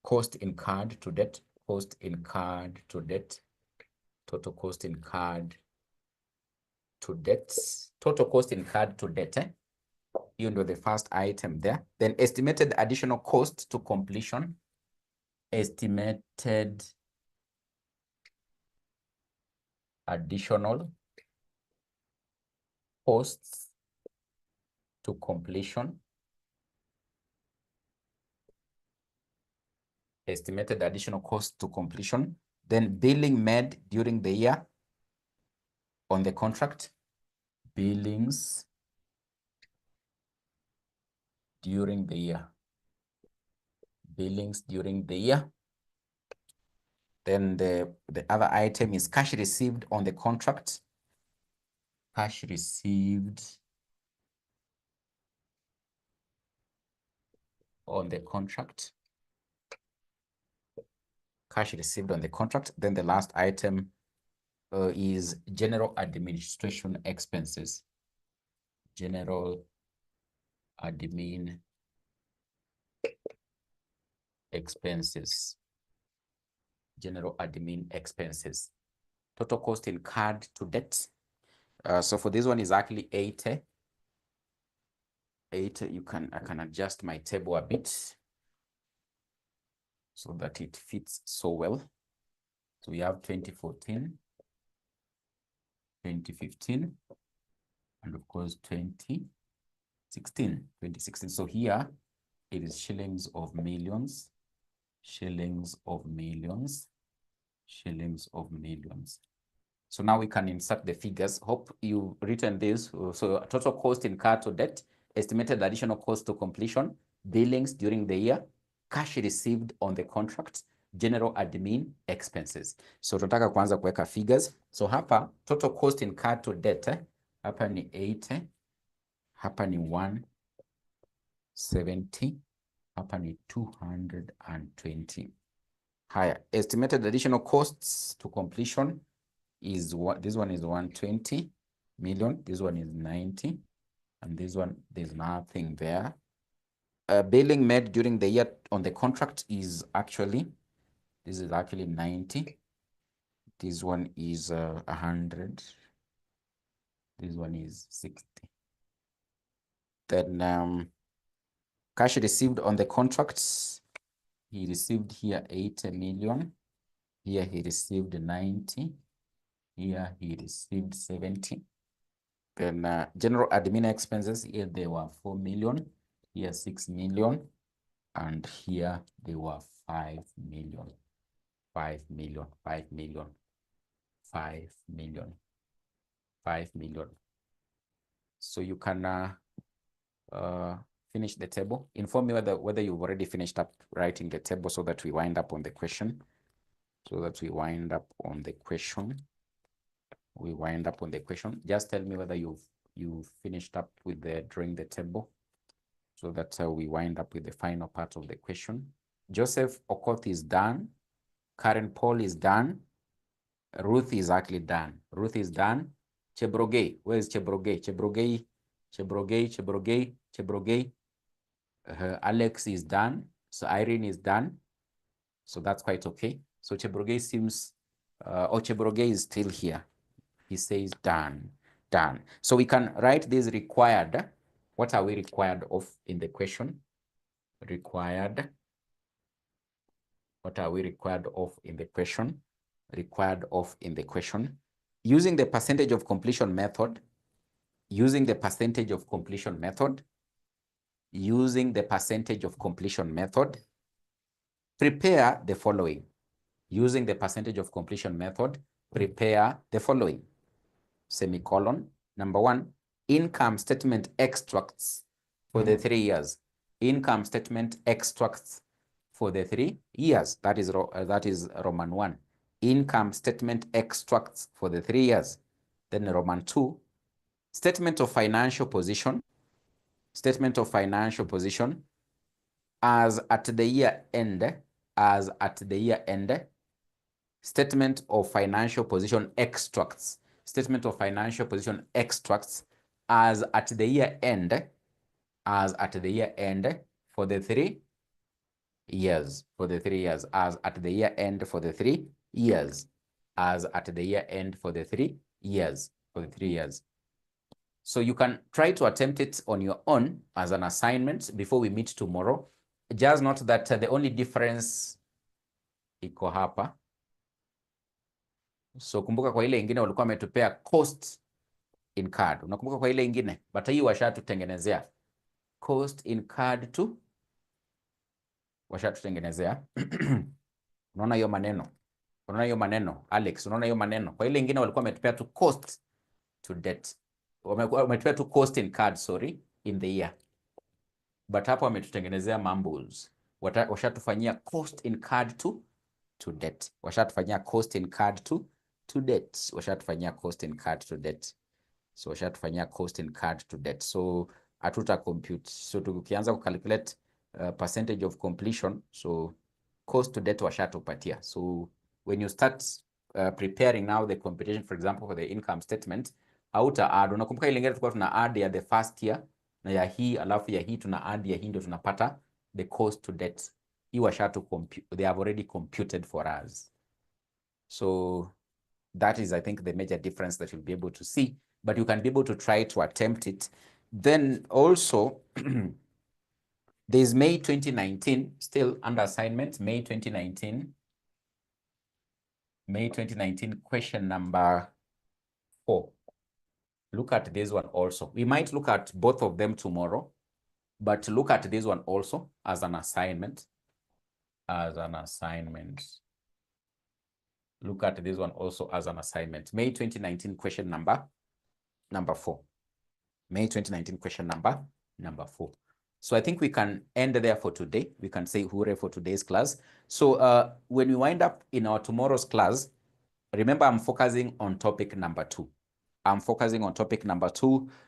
S1: cost incurred to debt, cost incurred to debt, total cost incurred to debts, total cost incurred to debt, you know, the first item there. Then estimated additional cost to completion, estimated additional costs to completion, estimated additional cost to completion, then billing made during the year on the contract, billings during the year, billings during the year. Then the other item is cash received on the contract, cash received on the contract, cash received on the contract. Then the last item is general administration expenses, general admin expenses, general admin expenses. Total cost incurred to debt. So for this one is actually 80. I can adjust my table a bit so that it fits so well. So we have 2014, 2015, and of course 2016. So here it is shillings of millions, shillings of millions, shillings of millions. So now we can insert the figures. Hope you've written this. So total cost incurred to debt, estimated additional cost to completion, billings during the year, cash received on the contract, general admin expenses. So tunataka kuanza kuweka figures. So hapa total cost incurred to debt, hapa ni 80, hapa ni 170, hapa ni 220. Higher estimated additional costs to completion is what this one is 120 million, this one is 90, and this one there's nothing there. Billing made during the year on the contract is actually, this is actually 90, this one is 100, this one is 60. Then cash received on the contracts, he received here 80 million, here he received 90, here he received 70. Then general admin expenses, here they were 4 million, here 6 million, and here they were 5 million, 5 million, 5 million, 5 million, 5 million. So you can finish the table. Inform me whether you've already finished up writing the table so that we wind up on the question. So that we wind up on the question. We wind up on the question. Just tell me whether you've finished up with drawing the table, so that we wind up with the final part of the question. Joseph Okoth is done. Karen Paul is done. Ruth is actually done. Ruth is done. Chebroge, where is Chebroge? Chebroge, Chebroge, Chebroge, Chebroge. Alex is done. So Irene is done. So that's quite okay. So Chebroge seems, Chebroge is still here. He says done, done. So we can write this required. What are we required of in the question? Required. What are we required of in the question? Required of in the question. Using the percentage of completion method. Using the percentage of completion method. Using the percentage of completion method. Prepare the following. Using the percentage of completion method, prepare the following. Semicolon. Number 1, income statement extracts for the 3 years. Income statement extracts for the 3 years. That is Roman 1. Income statement extracts for the 3 years. Then Roman 2, statement of financial position. Statement of financial position as at the year end. As at the year end. Statement of financial position extracts. Statement of financial position extracts as at the year end. as at the year end for the 3 years, as at the year end for the 3 years, as at the year end for the 3 years, So you can try to attempt it on your own as an assignment before we meet tomorrow. Just note that the only difference iko hapa. So kumbuka kwa ile ingine walikuwa wametupea cost incurred. Unakumbuka kwa ile ingine? But hii washatutengenezea cost incurred to, washatutengenezea. Unaona hiyo maneno? Unaona hiyo maneno? Alex, unaona hiyo maneno? Kwa ile ingine walikuwa wametupea tu cost to debt. Wametupea tu cost incurred, sorry, in the year. But hapo wametutengenezea mumbles. Washatufanyia cost incurred to debt. Washatufanyia cost incurred to debt. Washatufanyia cost incurred to debt. So washatufanyia cost incurred to debt. So atuta compute. So tukianza kucalculate percentage of completion, so cost to debt washatupatia. So when you start preparing now the computation, for example, for the income statement, hauta add. Unakumbuka ile ngine tulikuwa tuna add ya the first year na ya hii, alafu ya hii tuna add ya hii, ndio tunapata the cost to debt. Hii washatu compute, they have already computed for us. So that is, I think, the major difference that you'll be able to see, but you can be able to try to attempt it. Then also, there's May 2019, still under assignment, May 2019 question number 4. Look at this one also. We might look at both of them tomorrow, but look at this one also as an assignment. Look at this one also as an assignment. May 2019 question number 4. May 2019 question number 4. So I think we can end there for today. We can say hooray for today's class. So when we wind up in our tomorrow's class, remember I'm focusing on topic number 2.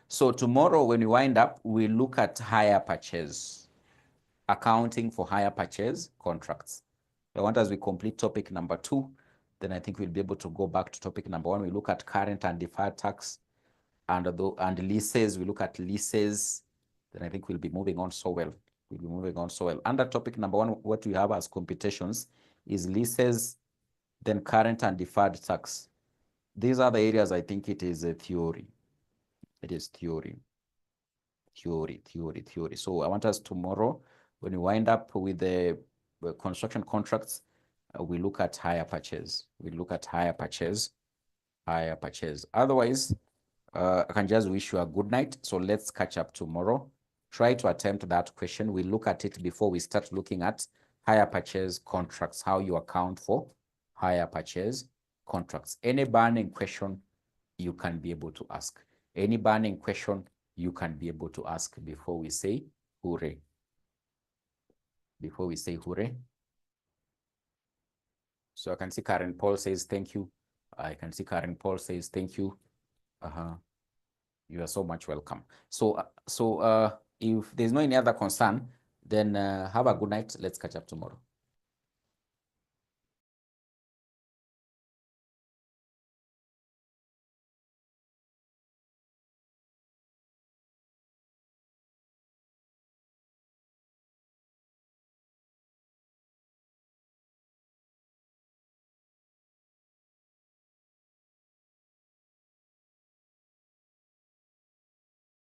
S1: So tomorrow when we wind up, we look at hire purchase, accounting for hire purchase contracts. I want as we complete topic number 2, then I think we'll be able to go back to topic number 1. We look at current and deferred tax and leases. We look at leases. Then I think we'll be moving on so well. Under topic number 1, what we have as computations is leases, then current and deferred tax. These are the areas I think it is a theory. It is theory. So I want us tomorrow, when we wind up with the construction contracts, we look at hire purchase. Otherwise, I can just wish you a good night. So let's catch up tomorrow. Try to attempt that question. We look at it before we start looking at hire purchase contracts, how you account for hire purchase contracts. Any burning question you can be able to ask. Before we say hooray. So I can see Karen Paul says thank you. You are so much welcome. So if there's no any other concern, then have a good night. Let's catch up tomorrow.